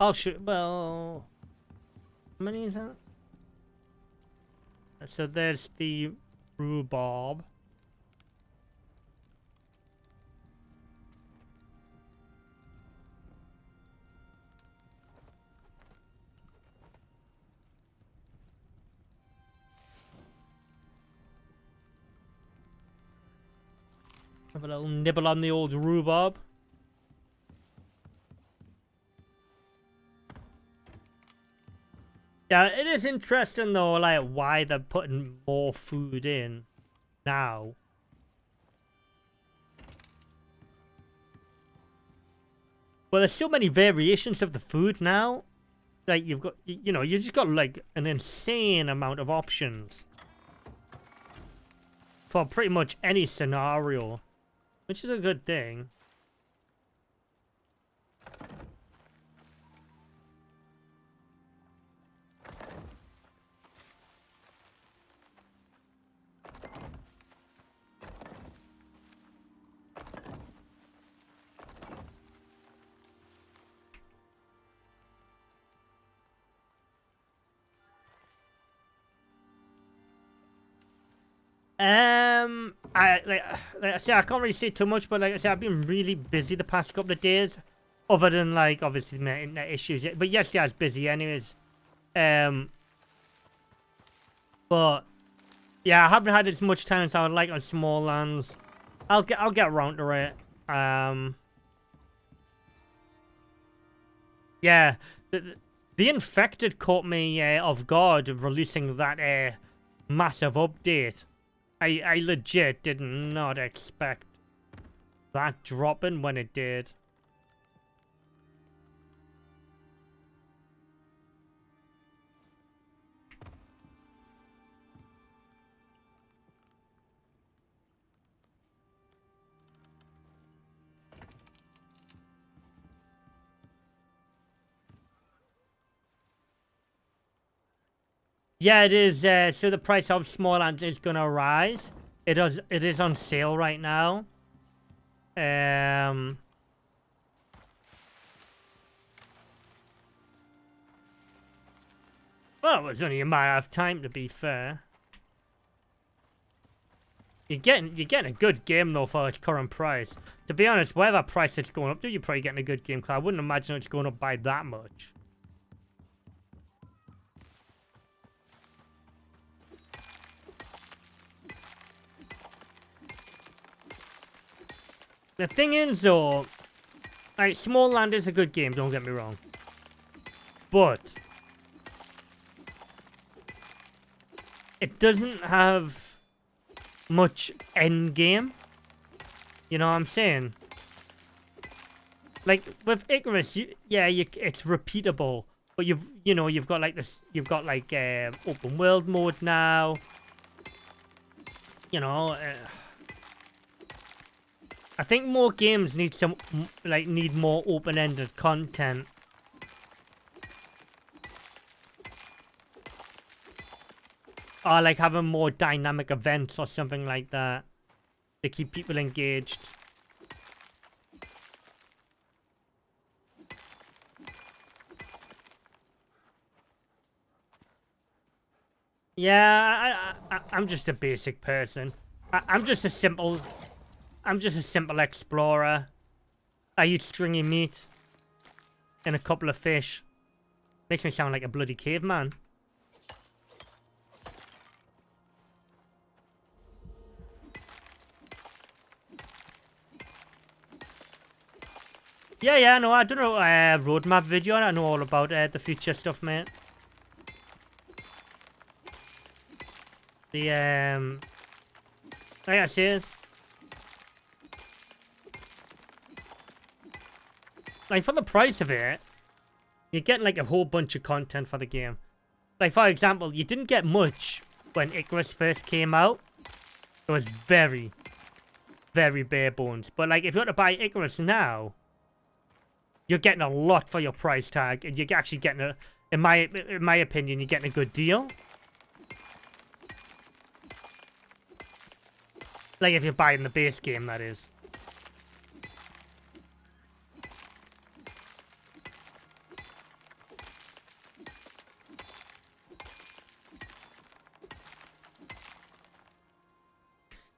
Oh, shoot. Well... How many is that? So there's the rhubarb. Have a little nibble on the old rhubarb. Yeah, it is interesting though, like why they're putting more food in now. Well, there's so many variations of the food now. Like you've got, you know, you just got like an insane amount of options for pretty much any scenario, which is a good thing. Like I say, I can't really say too much, but like I said, I've been really busy the past couple of days, other than like obviously my internet issues. But yesterday I was busy anyways. But yeah, I haven't had as much time as I would like on Small Lands. I'll get around to it. Yeah, the Infected caught me off guard of releasing that massive update. I legit did not expect that dropping when it did. Yeah, it is. So the price of Small Lands is gonna rise. It is on sale right now. Well, it was only a matter of time, to be fair. You're getting a good game though for its current price. To be honest, whatever price it's going up to, you're probably getting a good game. Because I wouldn't imagine it's going up by that much. The thing is, though, like, Small Land is a good game, don't get me wrong. But it doesn't have much end game. You know what I'm saying? Like with Icarus, it's repeatable, but you've got like this, open world mode now. You know. I think more games need need more open-ended content. Or like having more dynamic events or something like that to keep people engaged. Yeah, I'm just a basic person. I'm just a simple explorer. I eat stringy meat and a couple of fish. Makes me sound like a bloody caveman. Yeah, no, I don't know, roadmap video. I know all about the future stuff, mate. The, like I said, like, for the price of it, you're getting, like, a whole bunch of content for the game. Like, for example, you didn't get much when Icarus first came out. It was very, very bare bones. But, like, if you were to buy Icarus now, you're getting a lot for your price tag, and you're actually getting a, in my opinion, you're getting a good deal. Like if you're buying the base game, that is.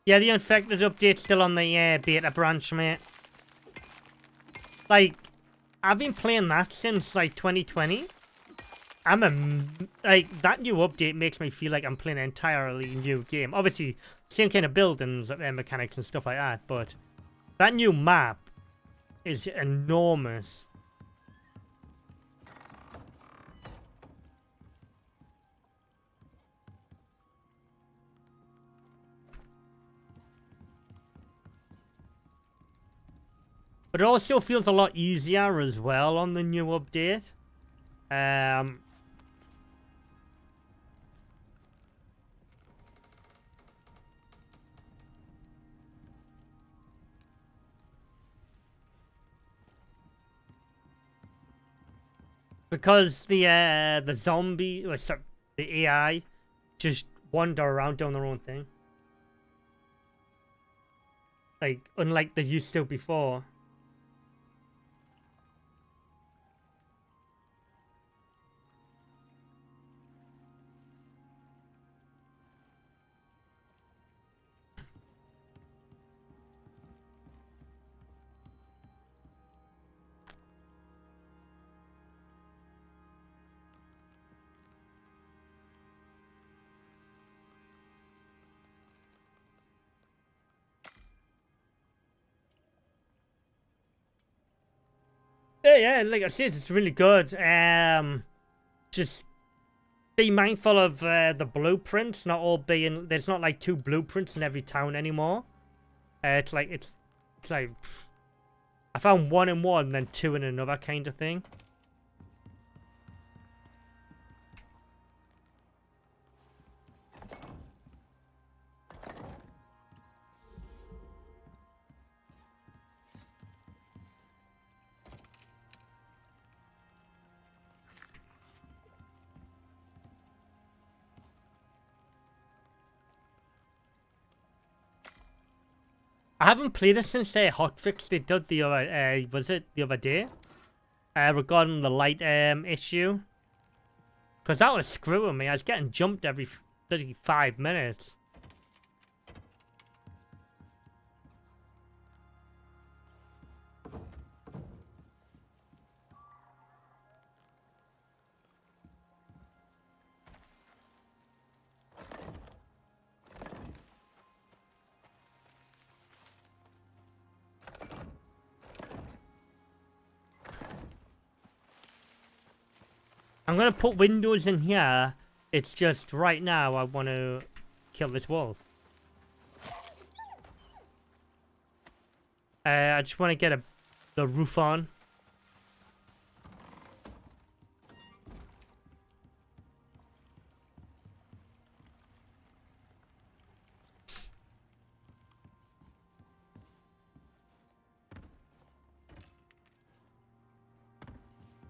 Yeah, the Infected update's still on the beta branch, mate. Like, I've been playing that since, like, 2020. Like, that new update makes me feel like I'm playing an entirely new game. Obviously, same kind of buildings and mechanics and stuff like that, but that new map is enormous. But it also feels a lot easier as well on the new update. Because the zombie, or sorry, the AI, just wander around doing their own thing. Like, unlike they used to before. Yeah, like I said, it's really good. Just be mindful of the blueprints, not all being... There's not like 2 blueprints in every town anymore. It's like... I found 1 in one, then 2 in another kind of thing. I haven't played it since the hotfix they did the other, was it the other day? Regarding the light issue. Because that was screwing me. I was getting jumped every 35 minutes. I'm going to put windows in here. It's just right now I want to kill this wolf. I just want to get the roof on.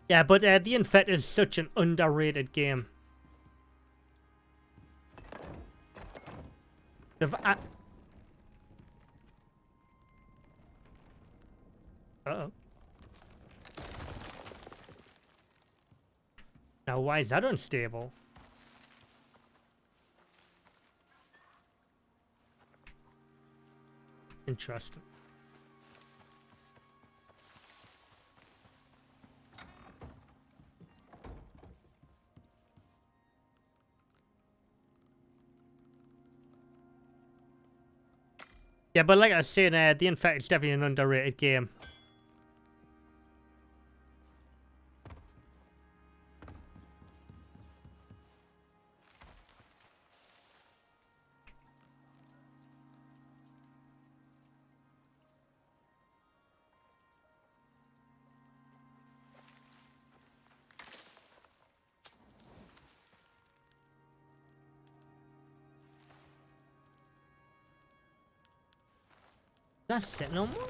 Yeah, but The Infected is such an underrated game. Uh oh. Now, why is that unstable? Interesting. Yeah, but like I was saying, The Infected is definitely an underrated game. That's it, no more.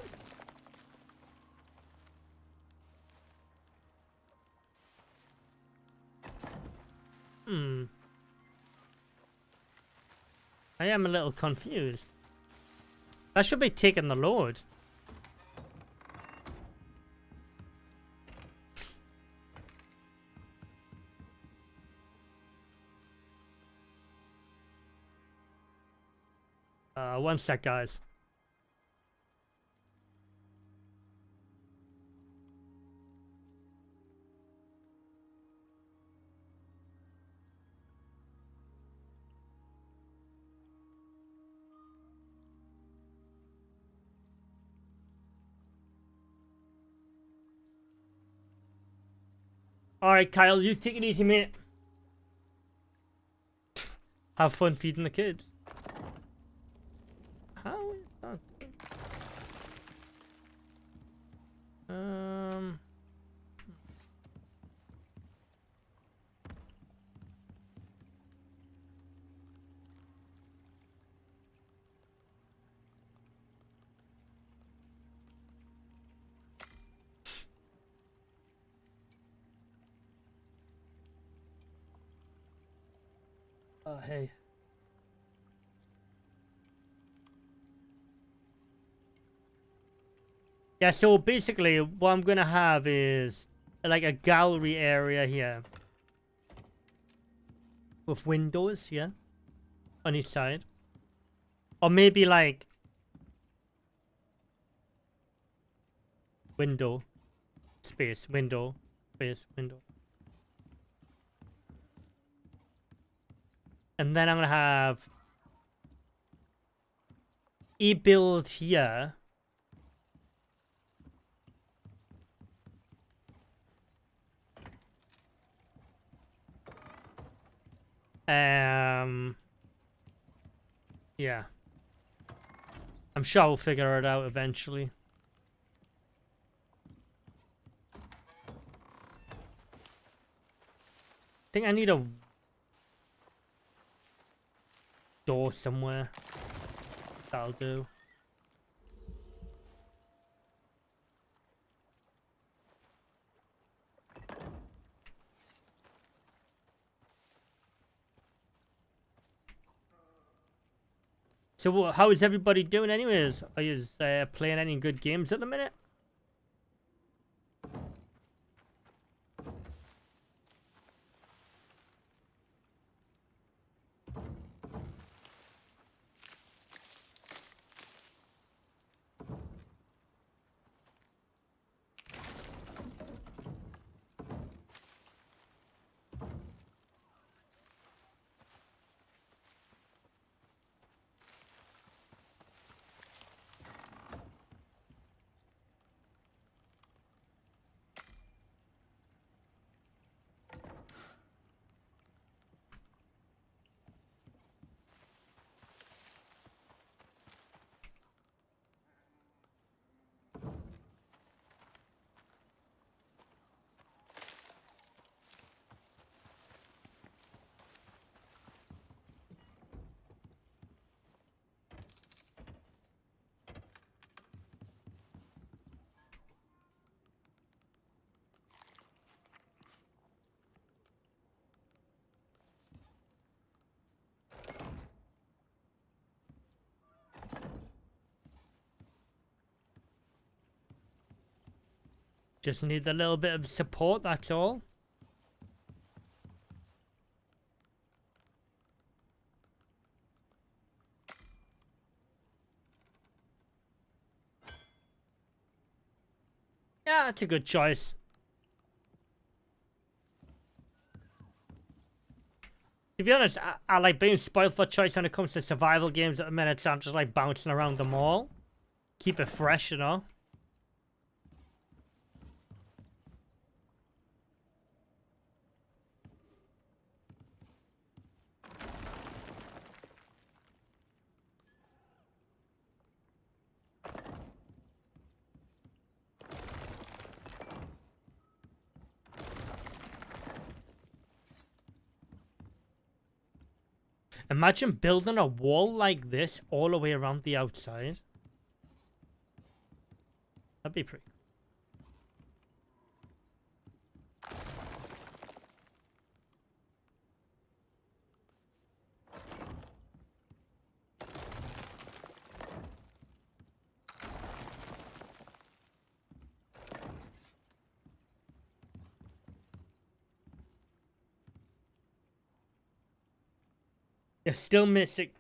Hmm. I am a little confused. That should be taking the load. One sec, guys. Alright, Kyle, you take it easy, mate. Have fun feeding the kids. How is that? Hey. Yeah, so basically what I'm gonna have is like a gallery area here. With windows, yeah. On each side. Or maybe like window, space, window, space, window. And then I'm gonna have e-build here. Yeah. I'm sure I'll figure it out eventually. I think I need a door somewhere. That'll do. So how is everybody doing anyways? Are you playing any good games at the minute? Just need a little bit of support, that's all. Yeah, that's a good choice. To be honest, I like being spoiled for choice when it comes to survival games at the minute, so I'm just like bouncing around them all. Keep it fresh, you know? Imagine building a wall like this all the way around the outside. That'd be pretty. You're still missing.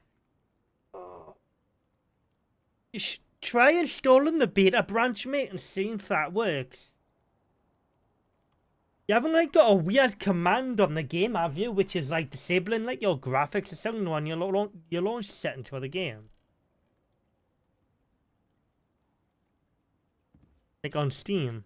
You should try installing the beta branch, mate, and seeing if that works. You haven't like got a weird command on the game, have you? Which is like disabling like your graphics or something on your launch settings for the game. Like on Steam.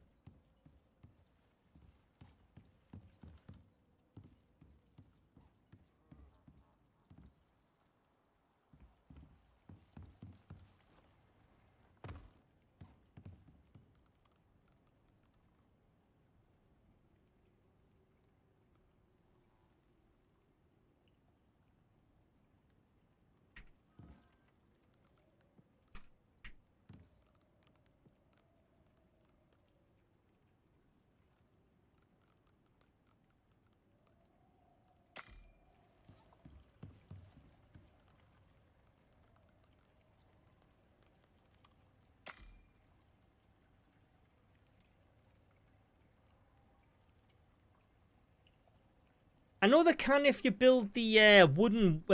I know they can if you build the wooden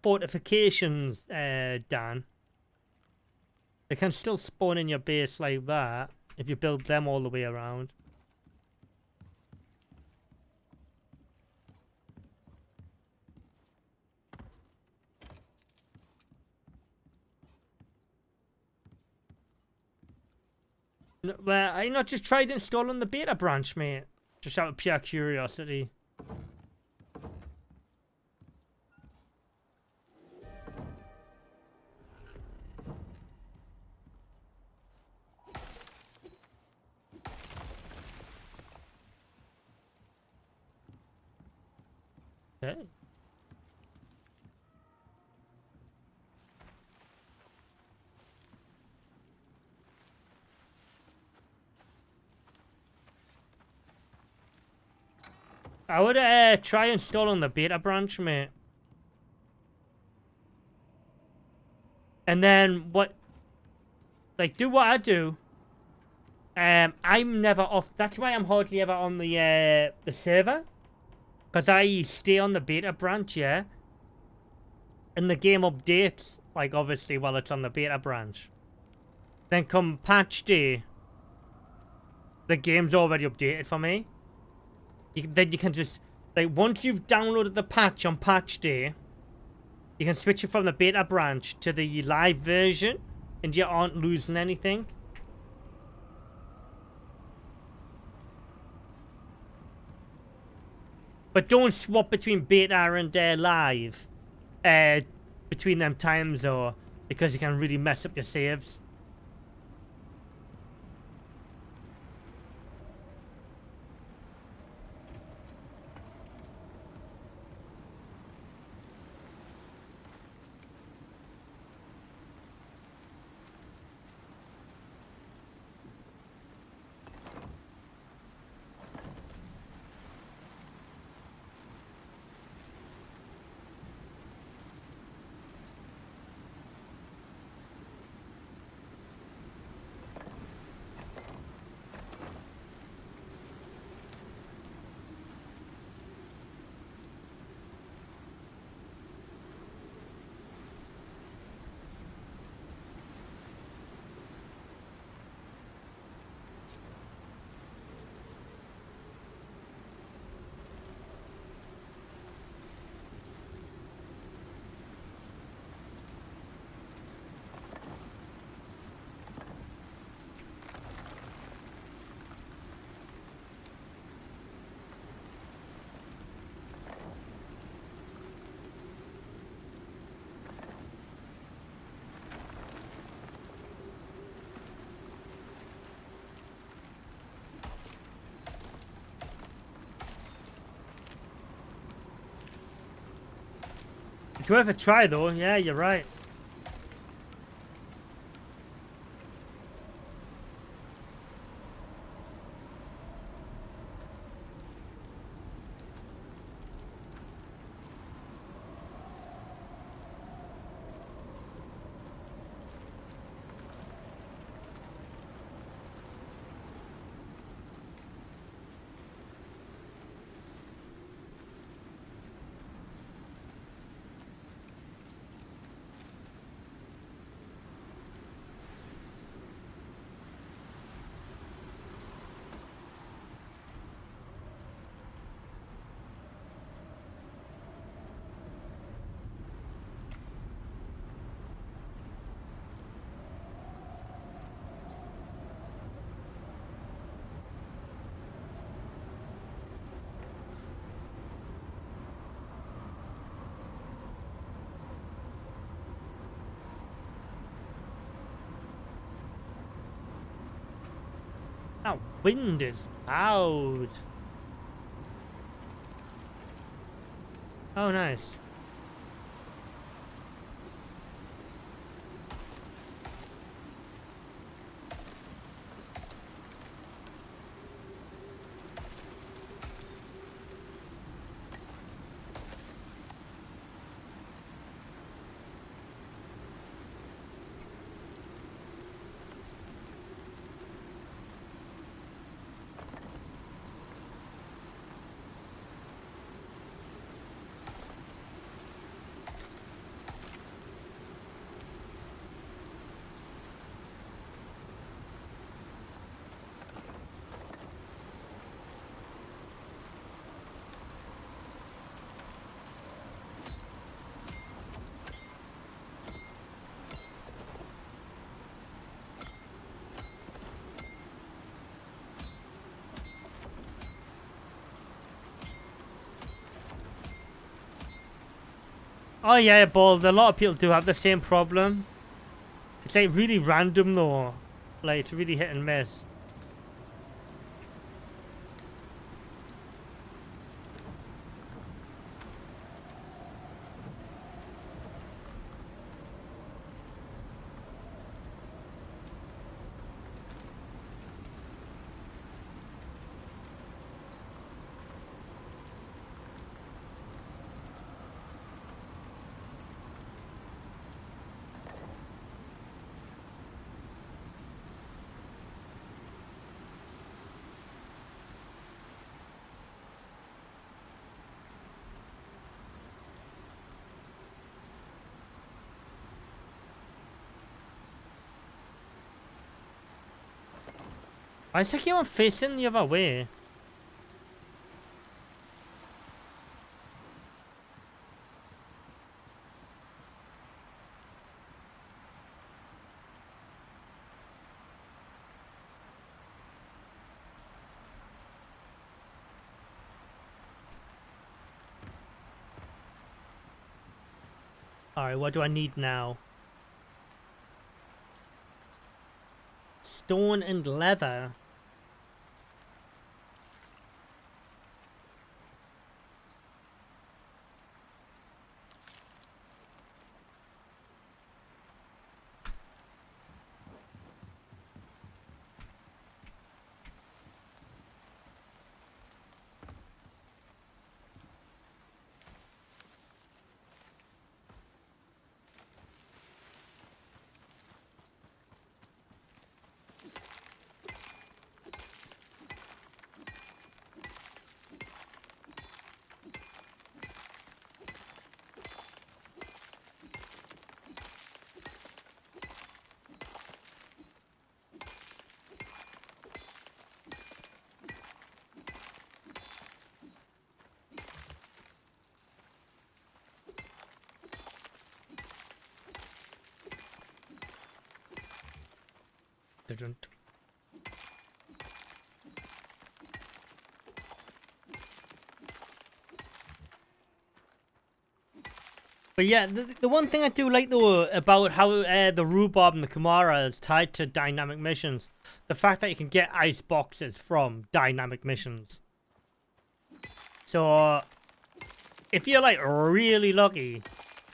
fortifications, Dan. They can still spawn in your base like that if you build them all the way around. Well, I not just tried installing the beta branch, mate. Just out of pure curiosity. Okay. I would try installing the beta branch, mate. And then what? Like, do what I do. I'm never off. That's why I'm hardly ever on the server, because I stay on the beta branch, yeah. And the game updates, like obviously while it's on the beta branch. Then come patch day, the game's already updated for me. Then you can just, like, once you've downloaded the patch on patch day, you can switch it from the beta branch to the live version, and you aren't losing anything. But don't swap between beta and live, between them times, or because you can really mess up your saves. It's worth a try, though. Yeah, you're right. That wind is loud. Oh, nice. Oh yeah, Balls. A lot of people do have the same problem. It's like really random though. Like it's really hit and miss. Why is it keep on facing the other way? Alright, what do I need now? Stone and leather. Didn't. But yeah, the one thing I do like though about how the rhubarb and the Kamara is tied to dynamic missions, the fact that you can get ice boxes from dynamic missions. So if you're like really lucky,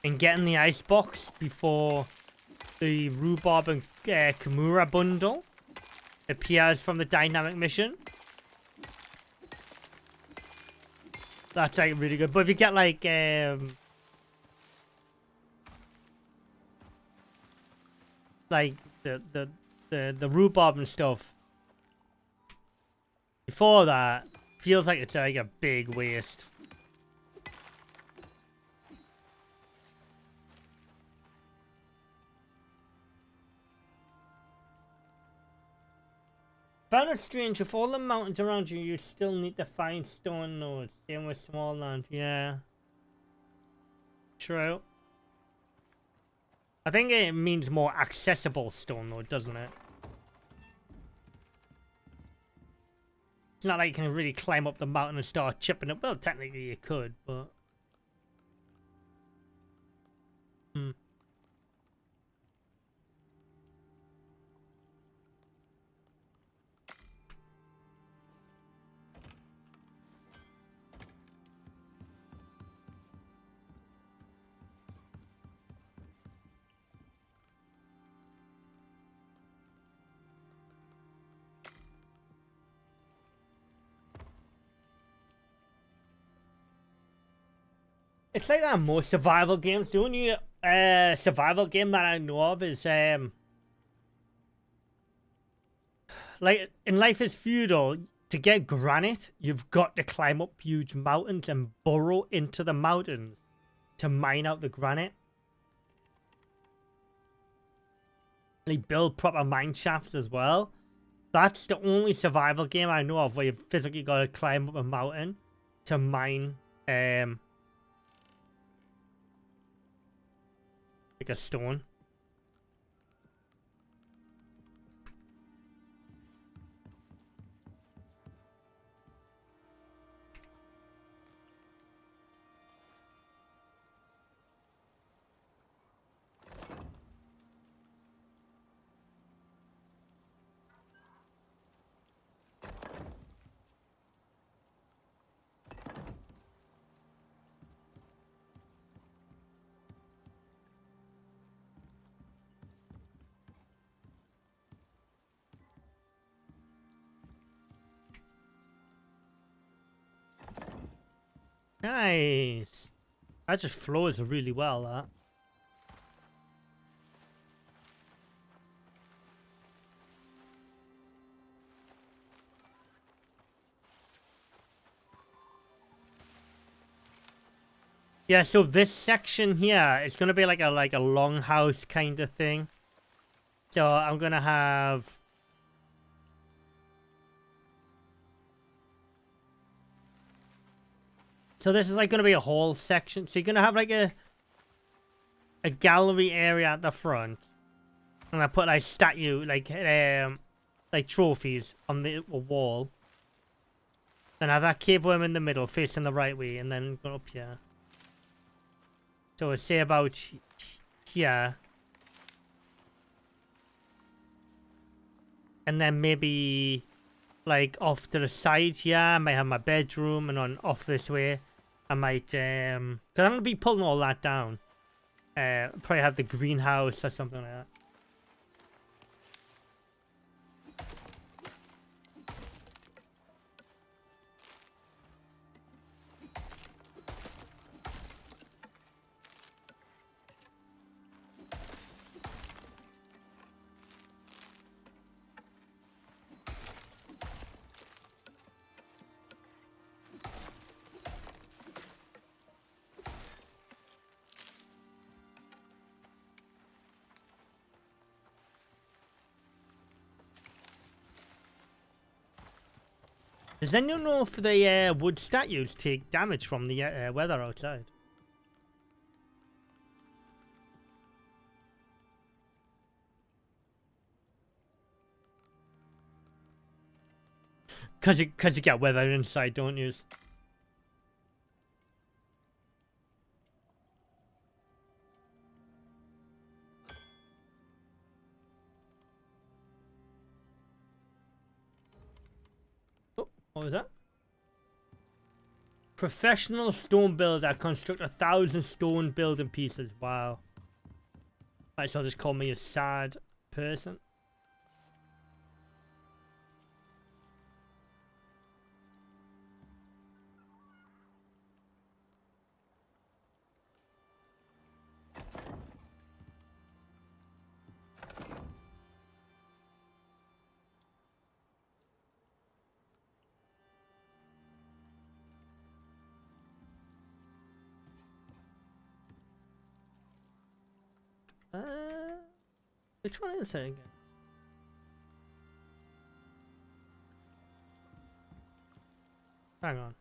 and getting the ice box before the rhubarb and Kimura bundle appears from the dynamic mission. That's like really good. But if you get like the rhubarb and stuff before that, feels like it's like a big waste. Found it strange, if all the mountains around you, you still need to find stone nodes. Same with small land, yeah. True. I think it means more accessible stone node, doesn't it? It's not like you can really climb up the mountain and start chipping it. Well, technically you could, but... It's like that in most survival games. The only survival game that I know of is like in Life is Feudal. To get granite, you've got to climb up huge mountains and burrow into the mountains to mine out the granite. They build proper mine shafts as well. That's the only survival game I know of where you've physically got to climb up a mountain to mine like a stone. Nice. That just flows really well, that. Yeah, so this section here is gonna be like a longhouse kind of thing. So I'm gonna have so this is like gonna be a whole section. So you're gonna have like a gallery area at the front. And I put like statue like trophies on the wall. Then have that cave worm in the middle facing the right way and then go up here. So say about here. And then maybe like off to the side here, I might have my bedroom, and on off this way I might because I'm gonna be pulling all that down. Probably have the greenhouse or something like that. Does anyone know if the wood statues take damage from the weather outside? Cause you get weather inside, don't you? Oh, what was that? Professional stone builder. Construct 1,000 stone building pieces. Wow. Might as well just call me a sad person. Which one is it again? Hang on.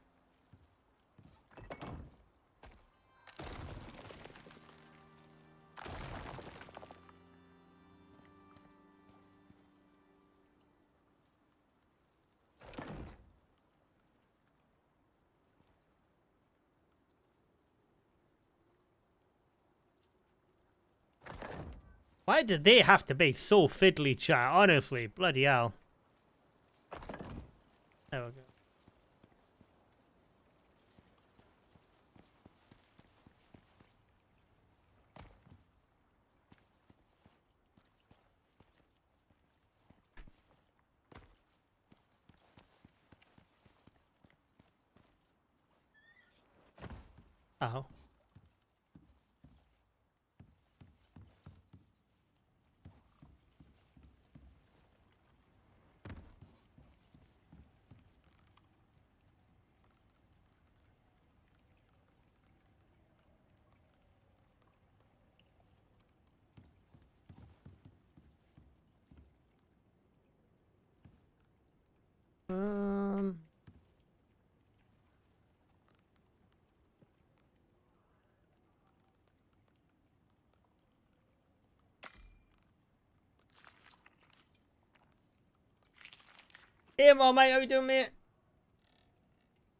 Why did they have to be so fiddly, chat? Honestly, bloody hell. There we go. Oh. Hey, mate, how you doing, mate?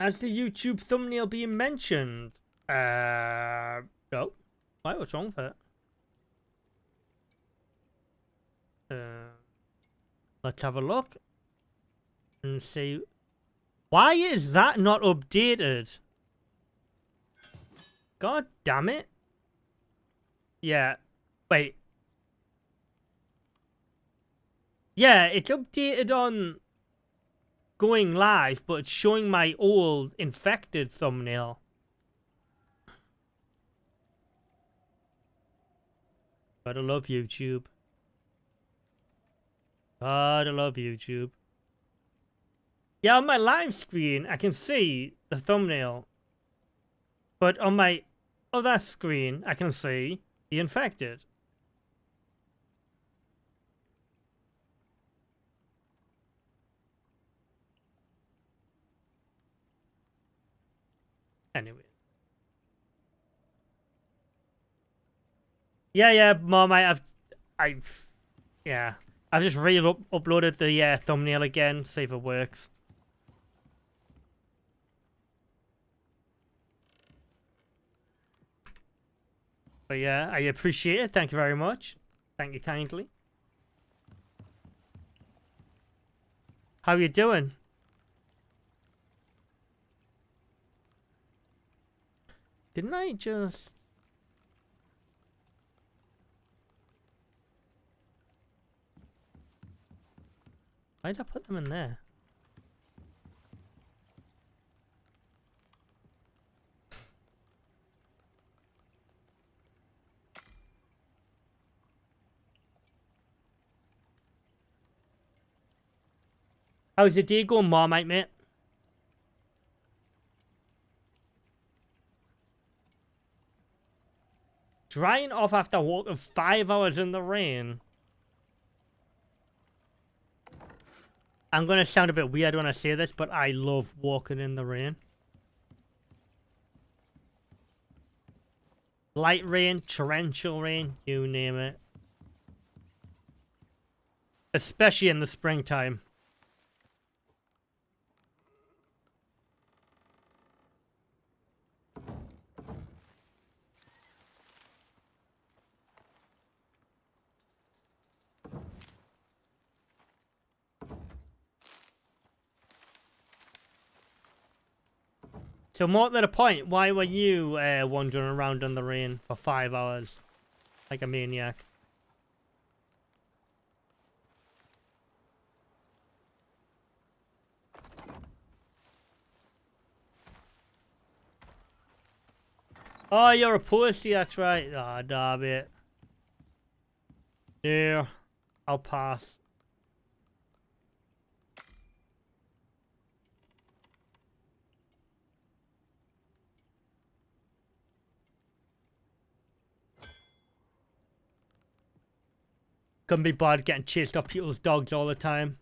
Has the YouTube thumbnail been mentioned? No. Why? What's wrong with it? Let's have a look and see. Why is that not updated? God damn it. Yeah. Wait. Yeah, it's updated on going live, but it's showing my old infected thumbnail. Gotta love YouTube. Gotta love YouTube. Yeah, on my live screen, I can see the thumbnail. But on my other screen, I can see the infected. Anyway. Yeah, Mom, I've just uploaded the thumbnail again, see if it works. But yeah, I appreciate it. Thank you very much. Thank you kindly. How you doing? Didn't I just... Why did I put them in there? How's the day going, Marmite, mate? Drying off after walking 5 hours in the rain. I'm going to sound a bit weird when I say this, but I love walking in the rain. Light rain, torrential rain, you name it. Especially in the springtime. So more to the point, why were you wandering around in the rain for 5 hours like a maniac? Oh, you're a pussy, that's right. Ah, damn it. Yeah, I'll pass. Couldn't be bothered getting chased off people's dogs all the time.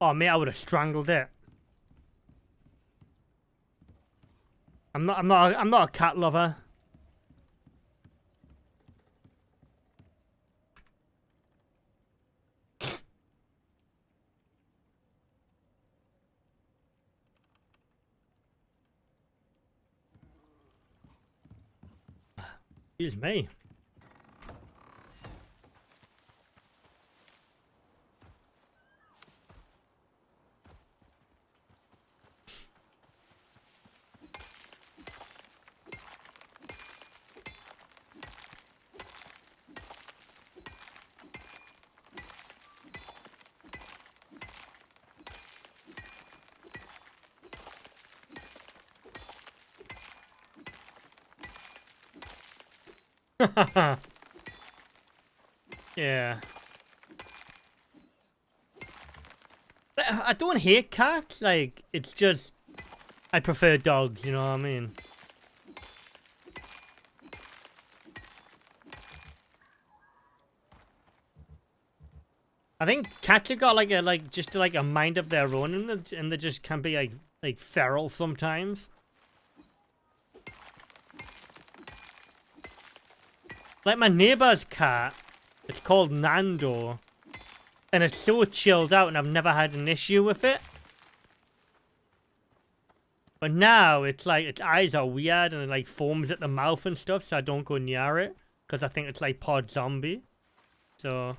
Oh, mate, I would have strangled it. I'm not a cat lover. Excuse me. Yeah. I don't hate cats, like, it's just, I prefer dogs, you know what I mean? I think cats have got just like a mind of their own, and they just can be like feral sometimes. Like my neighbor's cat, it's called Nando, and it's so chilled out, and I've never had an issue with it. But now it's like its eyes are weird, and it like foams at the mouth and stuff, so I don't go near it because I think it's like pod zombie. So.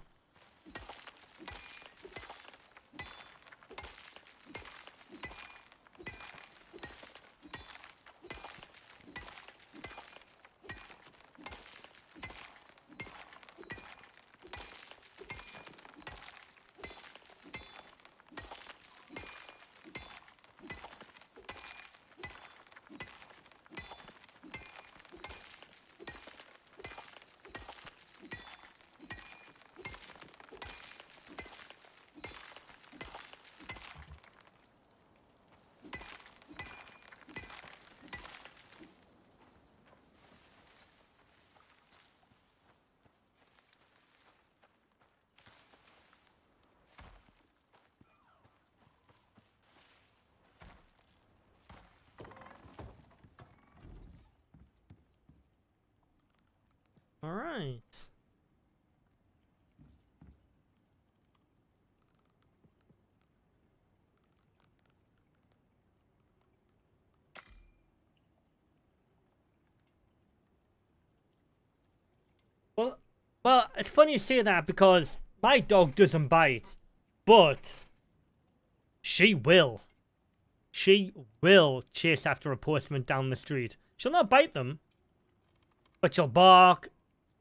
All right. Well, it's funny you say that because my dog doesn't bite, but she will. She will chase after a postman down the street. She'll not bite them, but she'll bark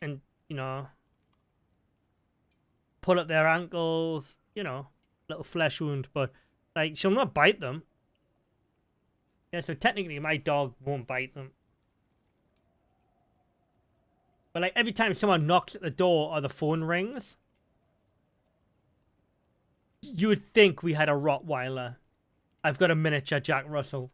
and, you know, pull at their ankles, you know, little flesh wound, but like she'll not bite them. Yeah, so technically my dog won't bite them. But like every time someone knocks at the door or the phone rings, you would think we had a Rottweiler. I've got a miniature Jack Russell.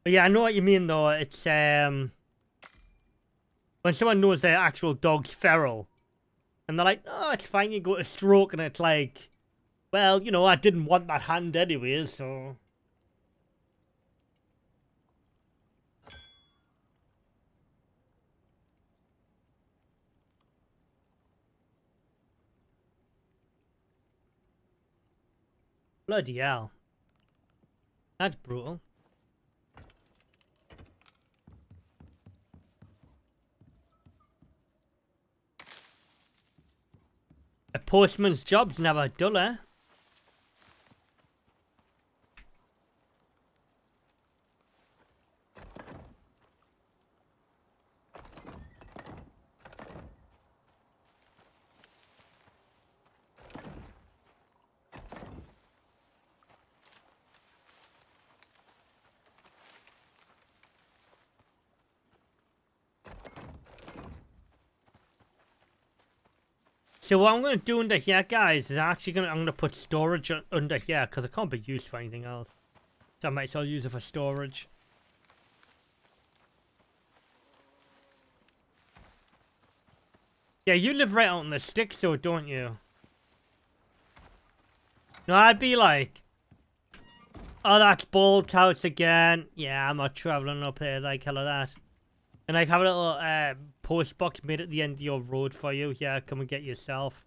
But yeah, I know what you mean though. It's when someone knows their actual dog's feral, and they're like, "Oh, it's fine." You go to stroke, and it's like, "Well, you know, I didn't want that hand anyway, so." Bloody hell, that's brutal. A postman's job's never dull, eh? So what I'm gonna do under here, guys, is I'm gonna put storage under here because it can't be used for anything else. So I might as well use it for storage. Yeah, you live right out in the sticks, so don't you? No, I'd be like, oh, that's Bald's house again. Yeah, I'm not traveling up here like hell of that. And like have a little post box made at the end of your road for you. Yeah, come and get yourself.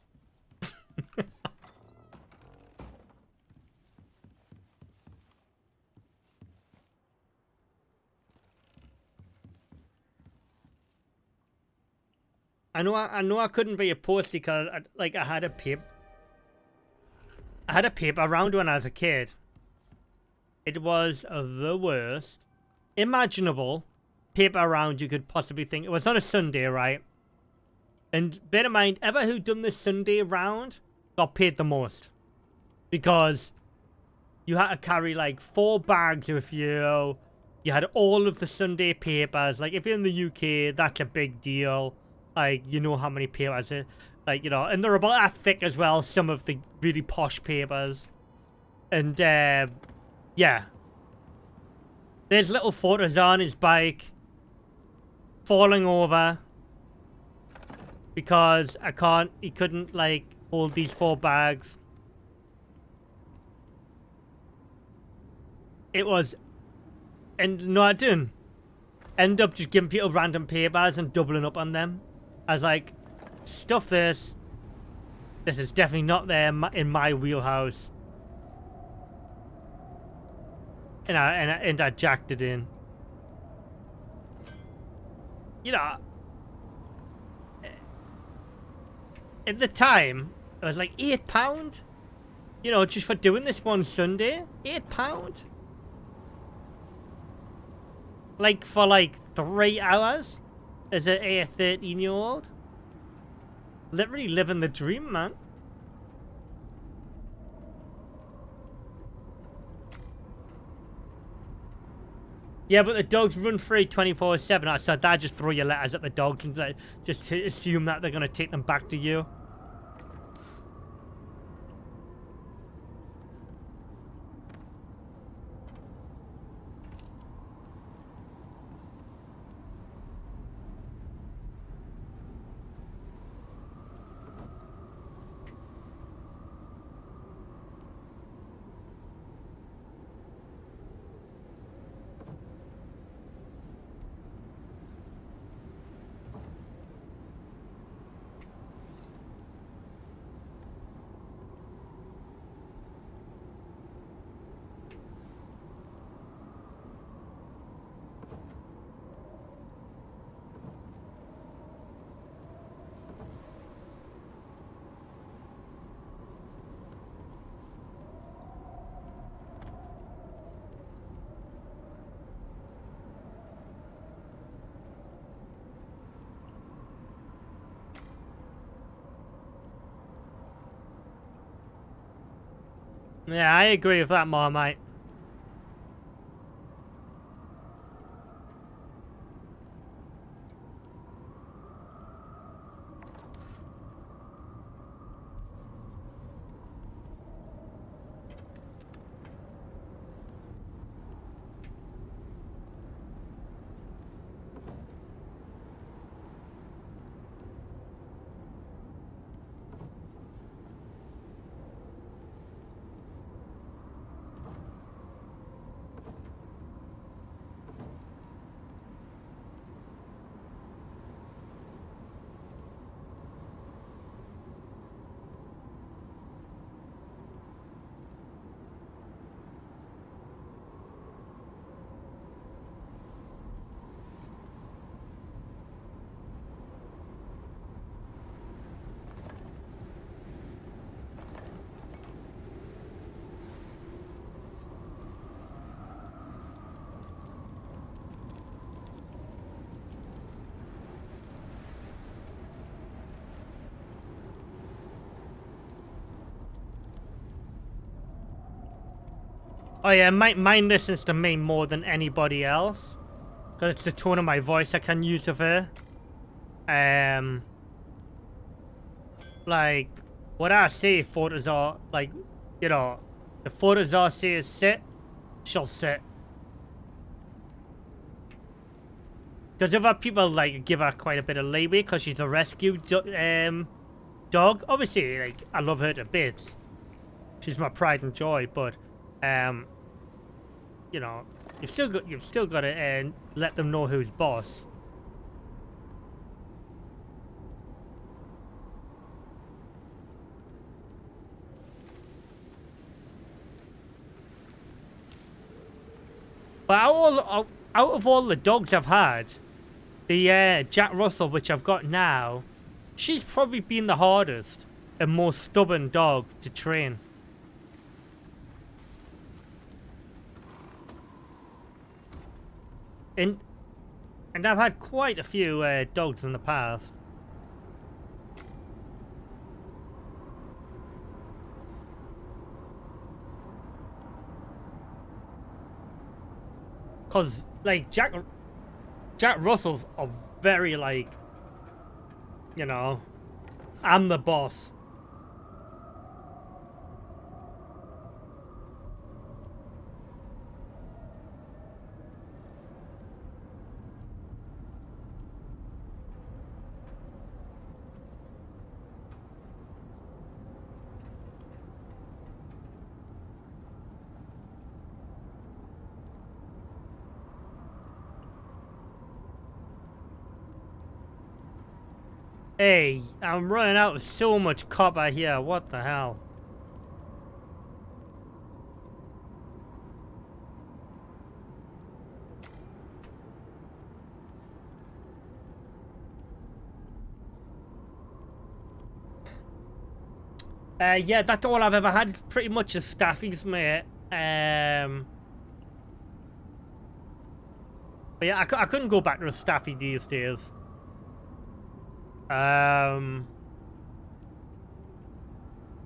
I know I couldn't be a postie because I had a paper round when I was a kid. It was the worst imaginable paper round you could possibly think. It was on a Sunday, right? And bear in mind, ever who done this Sunday round got paid the most. Because you had to carry like 4 bags with you. You had all of the Sunday papers. Like if you're in the UK, that's a big deal. Like you know how many papers it, like, you know, and they're about that thick as well, some of the really posh papers. And yeah. There's little photos on his bike falling over because he couldn't like hold these 4 bags. It was, and no, I didn't end up just giving people random papers and doubling up on them. I was like, stuff this. This is definitely not there in my wheelhouse. And I jacked it in. You know, at the time, it was like £8. You know, just for doing this one Sunday, £8. Like for like 3 hours as a 13-year-old. Literally living the dream, man. Yeah, but the dogs run free 24/7. So Dad just throw your letters at the dogs and like, just to assume that they're gonna take them back to you. Yeah, I agree with that, Marmite. Oh yeah, mine listens to me more than anybody else. Because it's the tone of my voice I can use of her. Like, what I say photos are, like, you know, the photos I say is sit, she'll sit. Because other people, like, give her quite a bit of leeway because she's a rescue dog. Obviously, like, I love her to bits. She's my pride and joy, but, you know, you've still got to let them know who's boss. But out of all the dogs I've had, the Jack Russell, which I've got now, she's probably been the hardest and most stubborn dog to train. And I've had quite a few dogs in the past. Cause like Jack Russells are very like, you know, I'm the boss. Hey, I'm running out of so much copper here. What the hell? Yeah, that's all I've ever had. Pretty much is staffies, mate. But yeah, I couldn't go back to a staffy these days. They're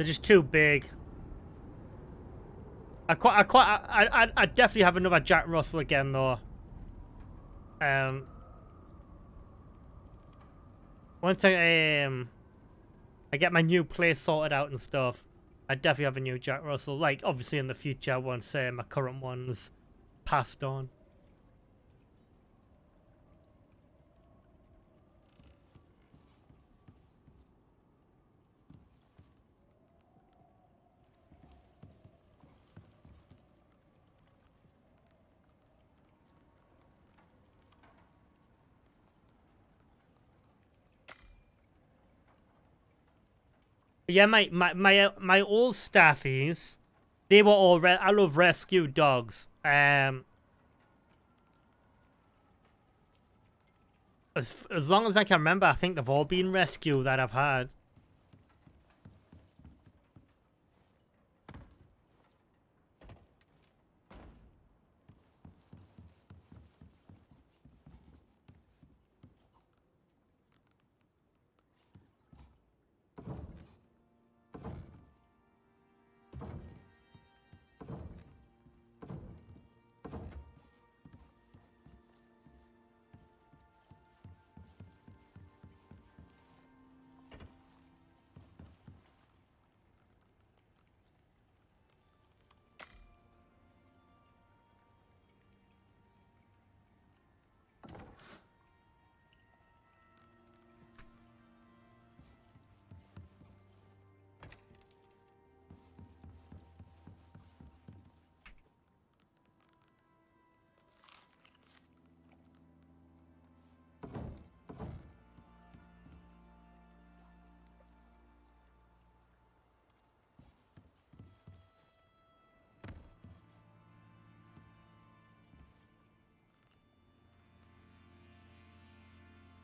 just too big. I definitely have another Jack Russell again though. Once I get my new place sorted out and stuff, I definitely have a new Jack Russell. Like obviously in the future once my current one's passed on. But yeah, my old staffies, they were all I love rescue dogs. As long as I can remember, I think they've all been rescue that I've had.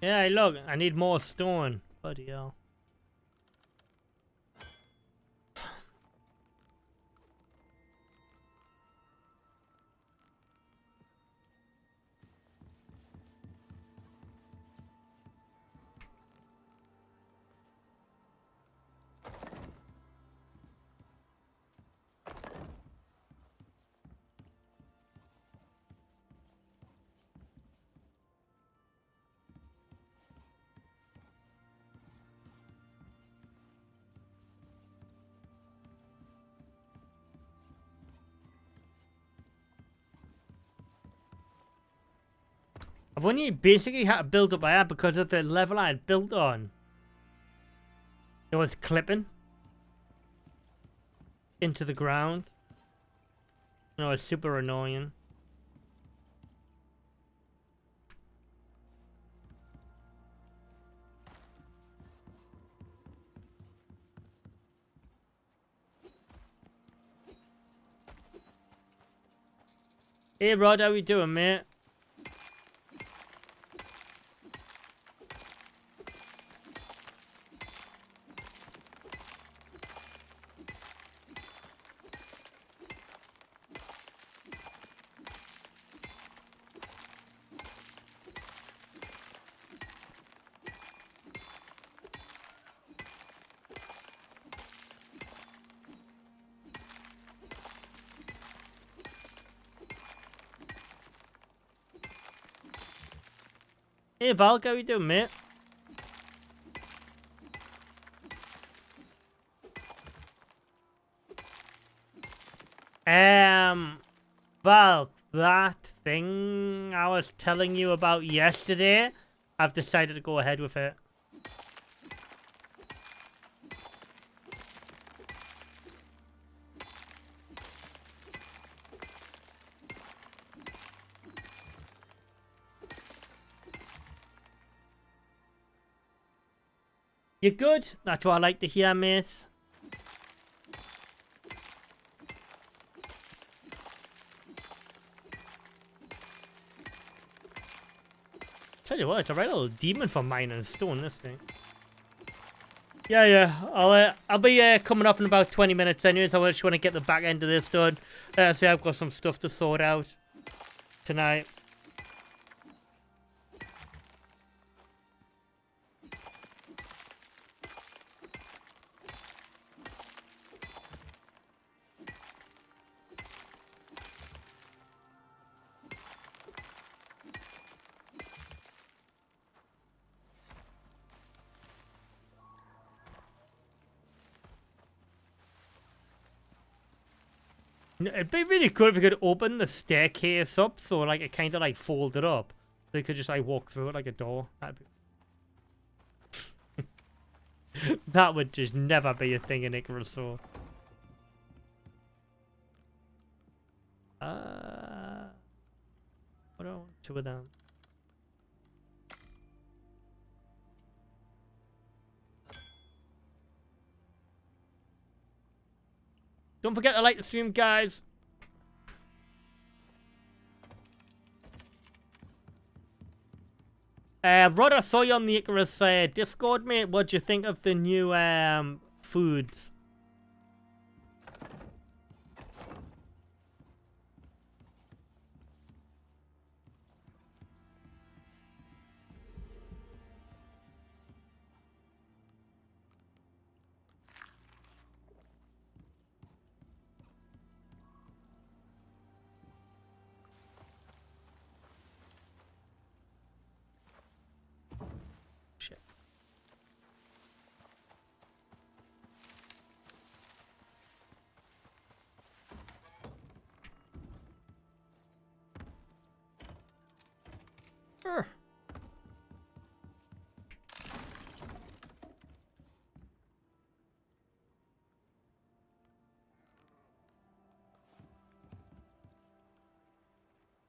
Yeah, look, I need more stone. Bloody hell. I've only basically had to build up here because of the level I had built on. It was clipping into the ground. You know, it's super annoying. Hey Rod, how we doing, mate? Hey Val, how we doing, mate? Val, that thing I was telling you about yesterday, I've decided to go ahead with it. You good? That's what I like to hear, mate. Tell you what, it's a right little demon for mining stone, this thing. Yeah. I'll be coming off in about 20 minutes anyways. I just want to get the back end of this done. So I've got some stuff to sort out tonight. It'd be really cool if you could open the staircase up so like it kind of like folded up. So you could just like walk through it like a door. That would just never be a thing in Icarus, so. What do I want? Two of them. Don't forget to like the stream, guys. Rod, I saw you on the Icarus Discord, mate. What do you think of the new foods? Shit.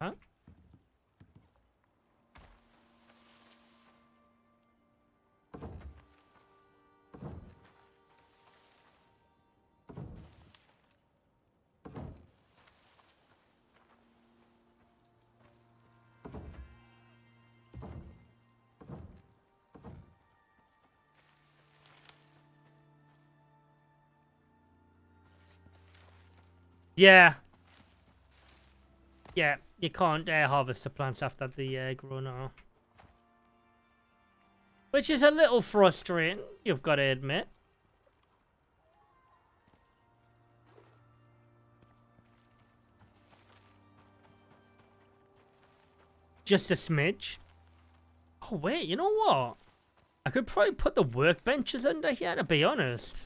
Huh. Yeah. Yeah, you can't harvest the plants after the grown now. Which is a little frustrating, you've got to admit. Just a smidge. Oh, wait, you know what? I could probably put the workbenches under here, to be honest.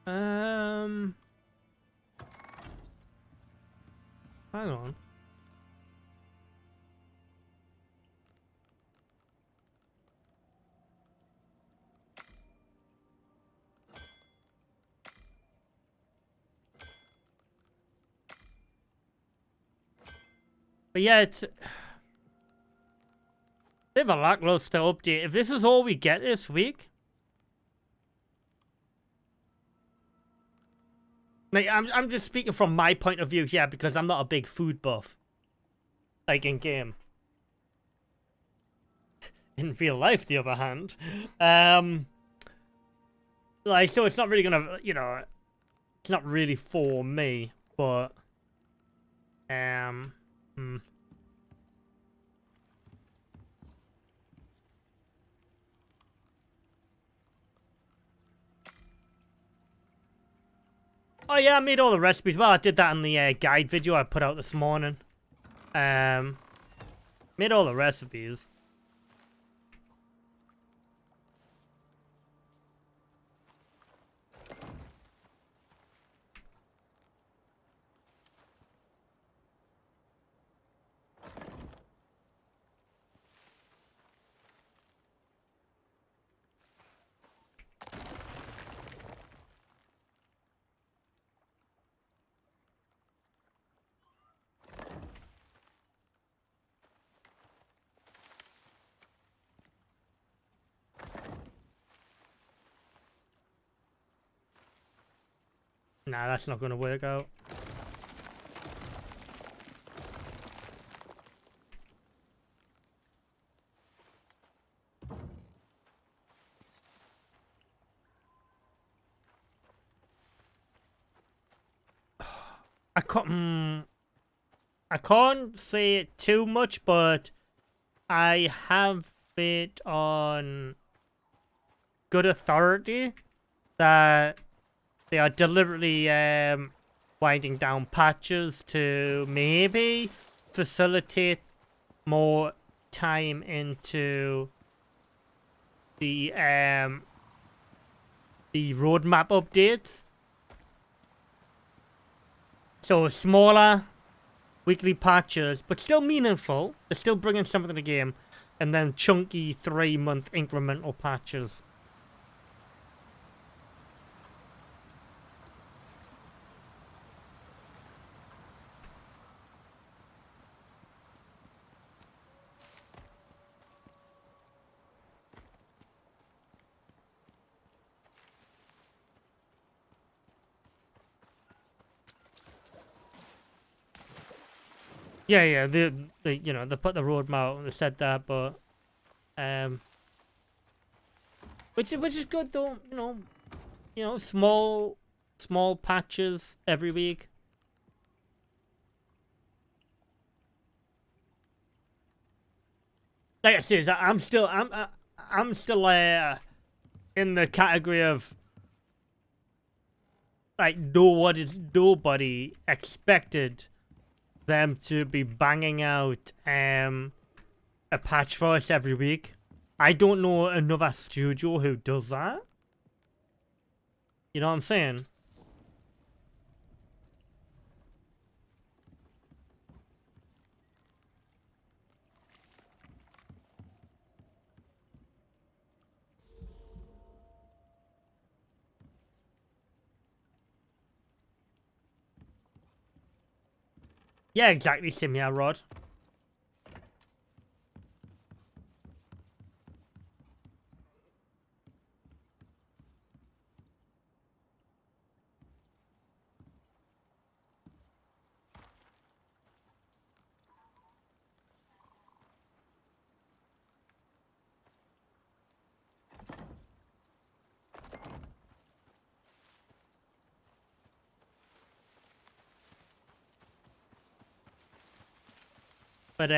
Hang on. But yeah, it's a bit of a lackluster update. If this is all we get this week, like I'm just speaking from my point of view here because I'm not a big food buff, like in game. In real life, the other hand, like so it's not really gonna, you know, it's not really for me, but Oh yeah, I made all the recipes. Well, I did that in the guide video I put out this morning. Made all the recipes. Nah, that's not gonna work out. I can't say it too much, but I have it on good authority that they are deliberately winding down patches to maybe facilitate more time into the roadmap updates. So smaller weekly patches, but still meaningful. They're still bringing something to the game, and then chunky 3-month incremental patches. Yeah, they you know, they put the roadmap out and they said that, but which is good though, you know, small patches every week. Like I said, I'm still in the category of like nobody expected them to be banging out a patch for us every week. I don't know another studio who does that. You know what I'm saying? Yeah, exactly, Simia Rod. But I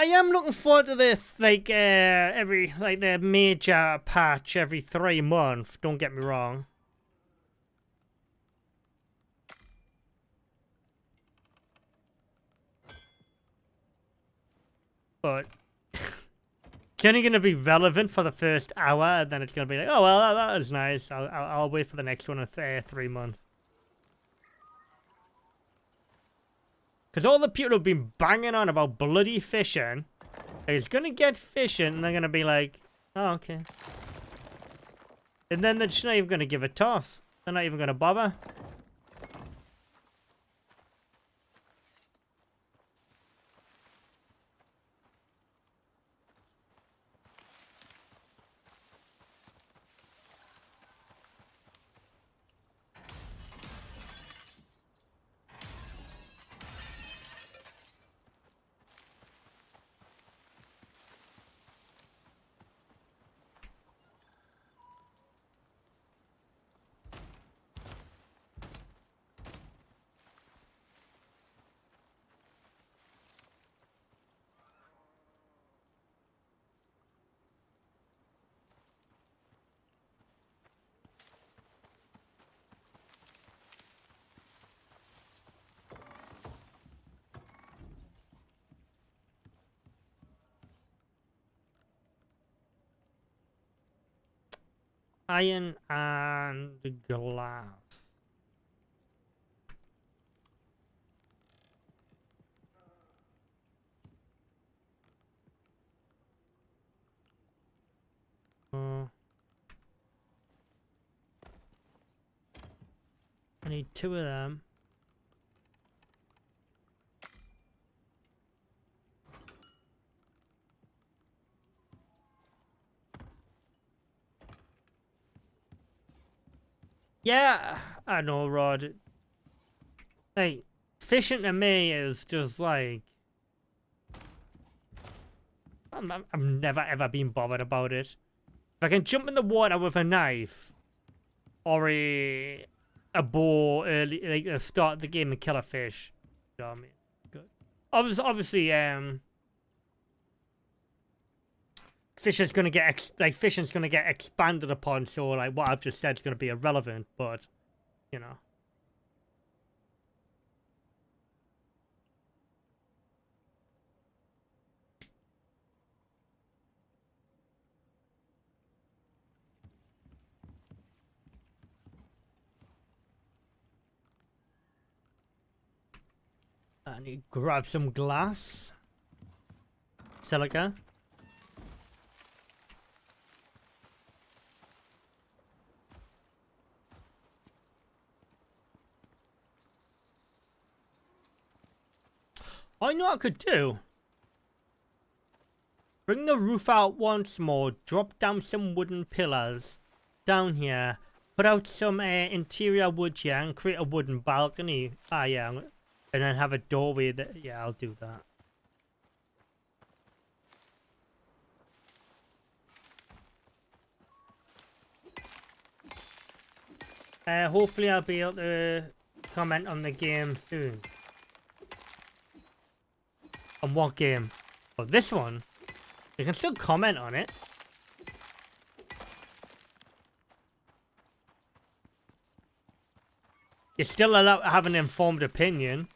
am looking forward to this, like every like the major patch every 3 months. Don't get me wrong. But it's only going to be relevant for the first hour, and then it's going to be like, oh well, that was nice. I'll wait for the next one in 3 months. Because all the people have been banging on about bloody fishing, it's going to get fishing, and they're going to be like, oh, okay. And then they're just not even going to give a toss. They're not even going to bother. Iron and glass. I need 2 of them. Yeah, I know, Rod. Like, fishing to me is just like... I'm never ever been bothered about it. If I can jump in the water with a knife or a bow early, like at the start of the game and kill a fish, you know what I mean? Good. Obviously, fishing's gonna get fishing's gonna get expanded upon, so like what I've just said is gonna be irrelevant, but you know. I need to grab some glass. Silica. I know what I could do. Bring the roof out once more. Drop down some wooden pillars down here. Put out some interior wood here and create a wooden balcony. Ah, yeah. And then have a doorway that... Yeah, I'll do that. Hopefully I'll be able to comment on the game soon. On what game? Oh, this one? You can still comment on it. You're still allowed to have an informed opinion.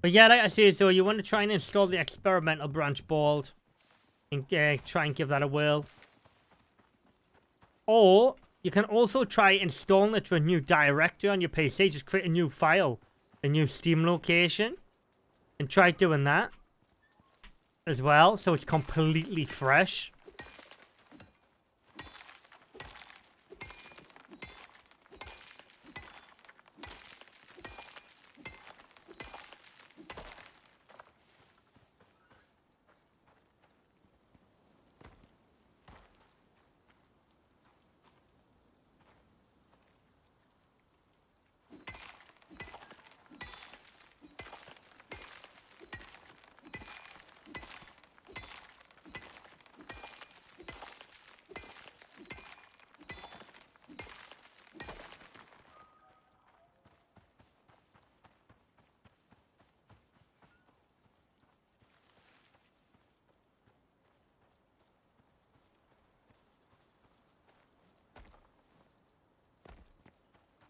But yeah, like I say, so you want to try and install the experimental branch bolt and try and give that a whirl. Or You can also try installing it to a new directory on your PC. Just create a new file, a new Steam location, and try doing that as well, so it's completely fresh.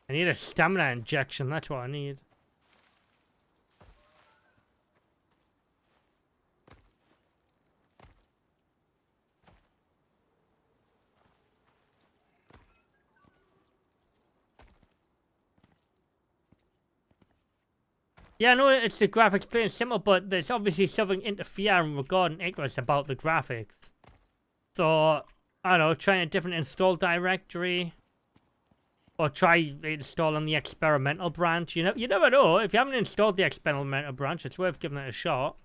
I need a stamina injection, that's what I need. Yeah, I know it's the graphics plain simple, but there's obviously something interfering regarding Icarus about the graphics. So, I don't know, trying a different install directory. Or try installing the experimental branch. You never know. If you haven't installed the experimental branch, it's worth giving it a shot.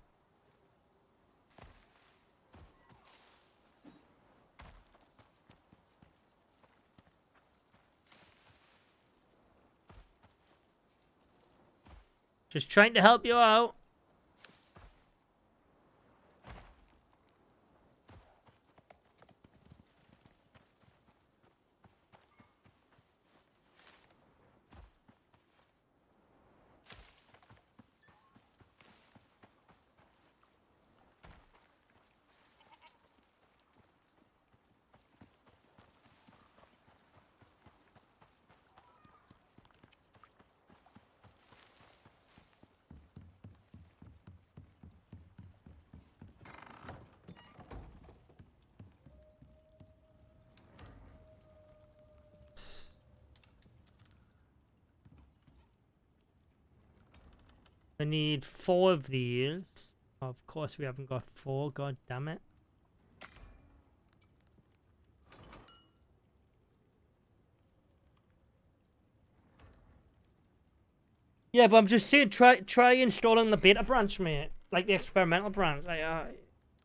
Just trying to help you out. I need 4 of these. Of course, we haven't got 4. God damn it. Yeah, but I'm just saying, try installing the beta branch, mate. Like the experimental branch. Like,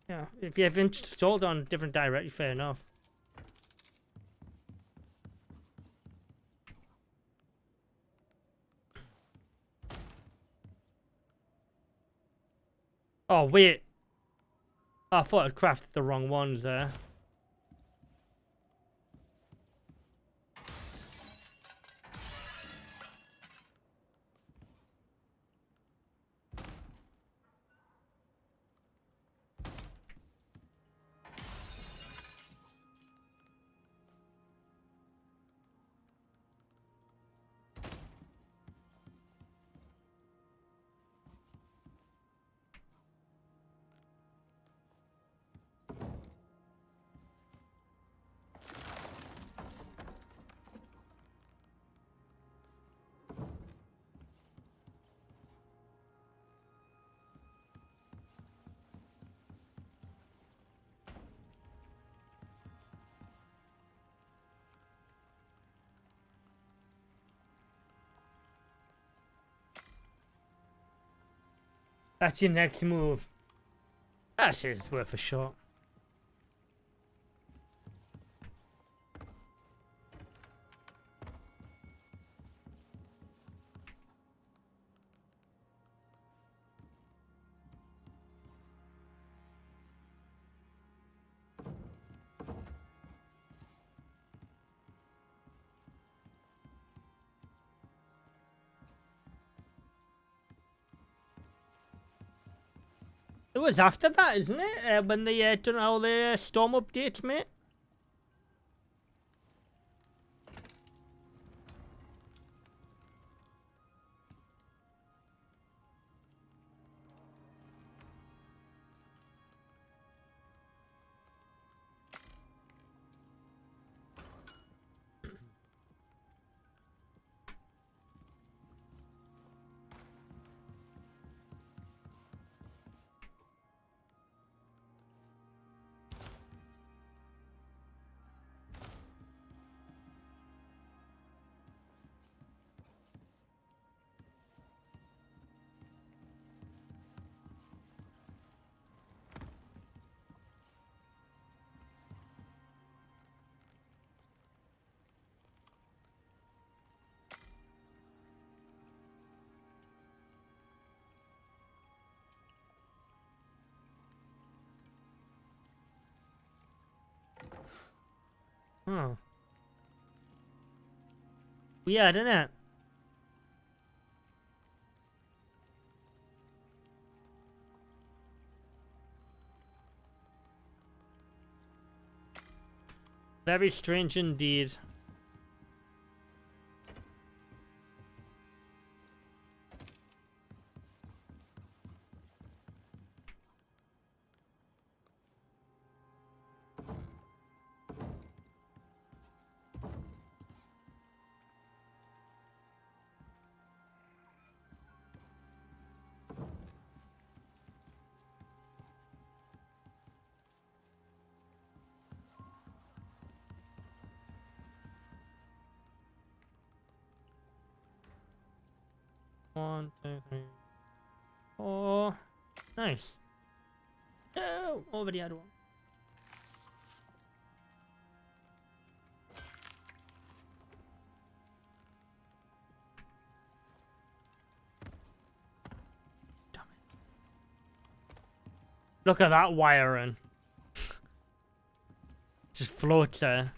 yeah, if you've installed on different directory, fair enough. Oh, wait. Oh, I thought I'd crafted the wrong ones there. That's your next move. That shit's worth a shot. It was after that, isn't it? When they done all the storm updates, mate. Huh. Weird, isn't it? Very strange indeed. One, two, three, four. Nice. Oh, over the other one. Damn it. Look at that wiring. Just floats there.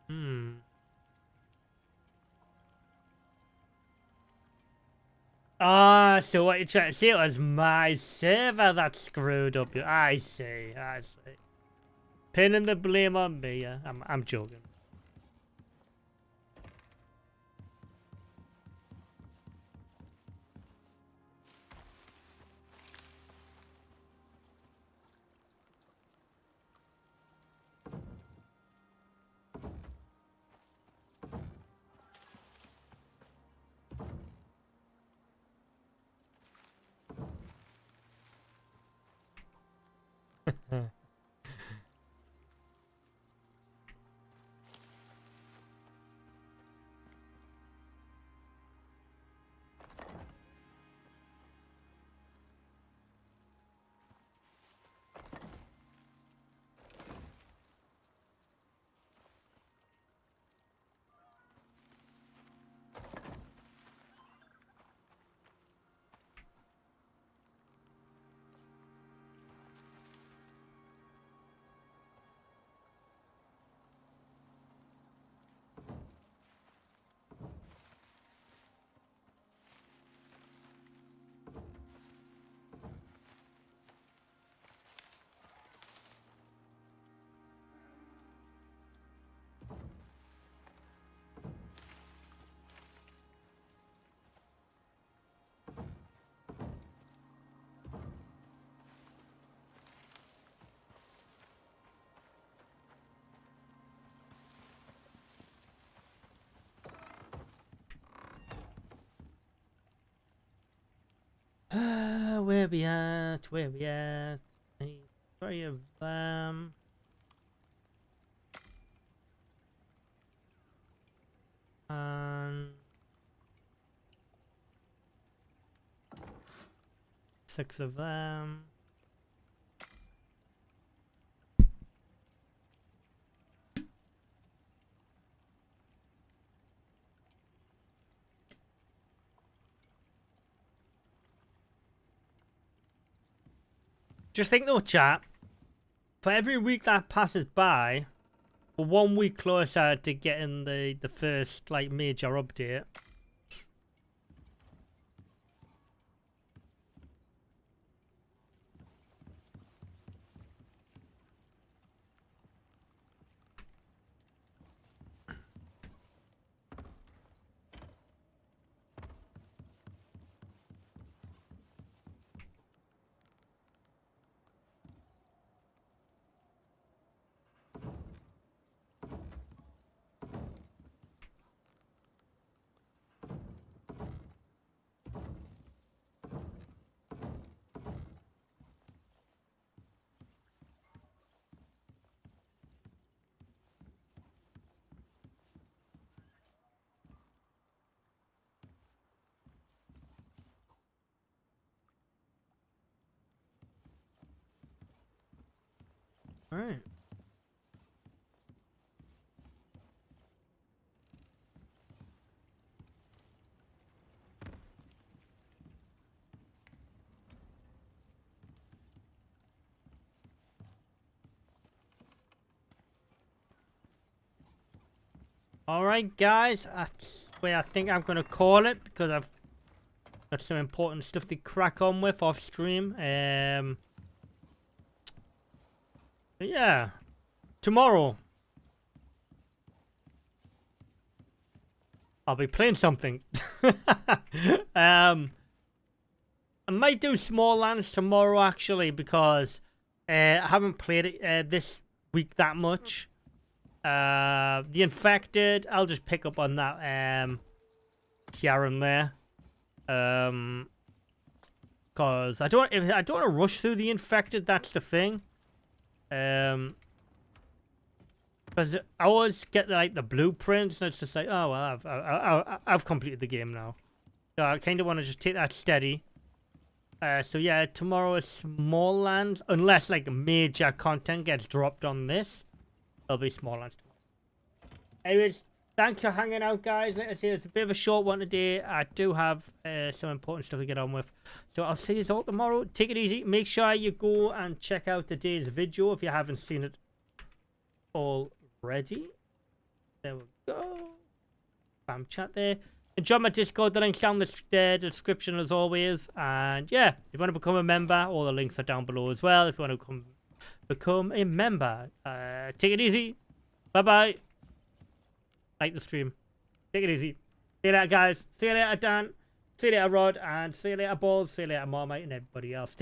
Hmm. Ah, so what you're trying to say, it was my server that screwed up. I see, I see. Pinning the blame on me, yeah. I'm joking. Where we at? Where we at? Three of them. And 6 of them. Just think though, chat. For every week that passes by, we're 1 week closer to getting the first like major update. All right. Alright, guys. That's where I think I'm going to call it, because I've got some important stuff to crack on with off stream. But yeah. Tomorrow, I'll be playing something. I might do Small Lands tomorrow, actually, because I haven't played it this week that much. The Infected, I'll just pick up on that here and there. Because I don't want to rush through the Infected, that's the thing. Because I always get like the blueprints, and it's just like, oh well, I've completed the game now. So I kind of want to just take that steady. So yeah, tomorrow is Small Lands, unless like major content gets dropped on this. There'll be Small Lands tomorrow. Anyways, thanks for hanging out, guys. Like I say, it's a bit of a short one today. I do have some important stuff to get on with. So I'll see you all tomorrow. Take it easy. Make sure you go and check out today's video if you haven't seen it already. There we go. Bam, chat there. And join my Discord. The link's down the description as always. And yeah, if you want to become a member, all the links are down below as well. If you want to become a member, take it easy. Bye bye. Like the stream. Take it easy. See you later, guys. See you later, Dan. See you later, Rod. And see you later, Balls. See you later, Marmite, and everybody else.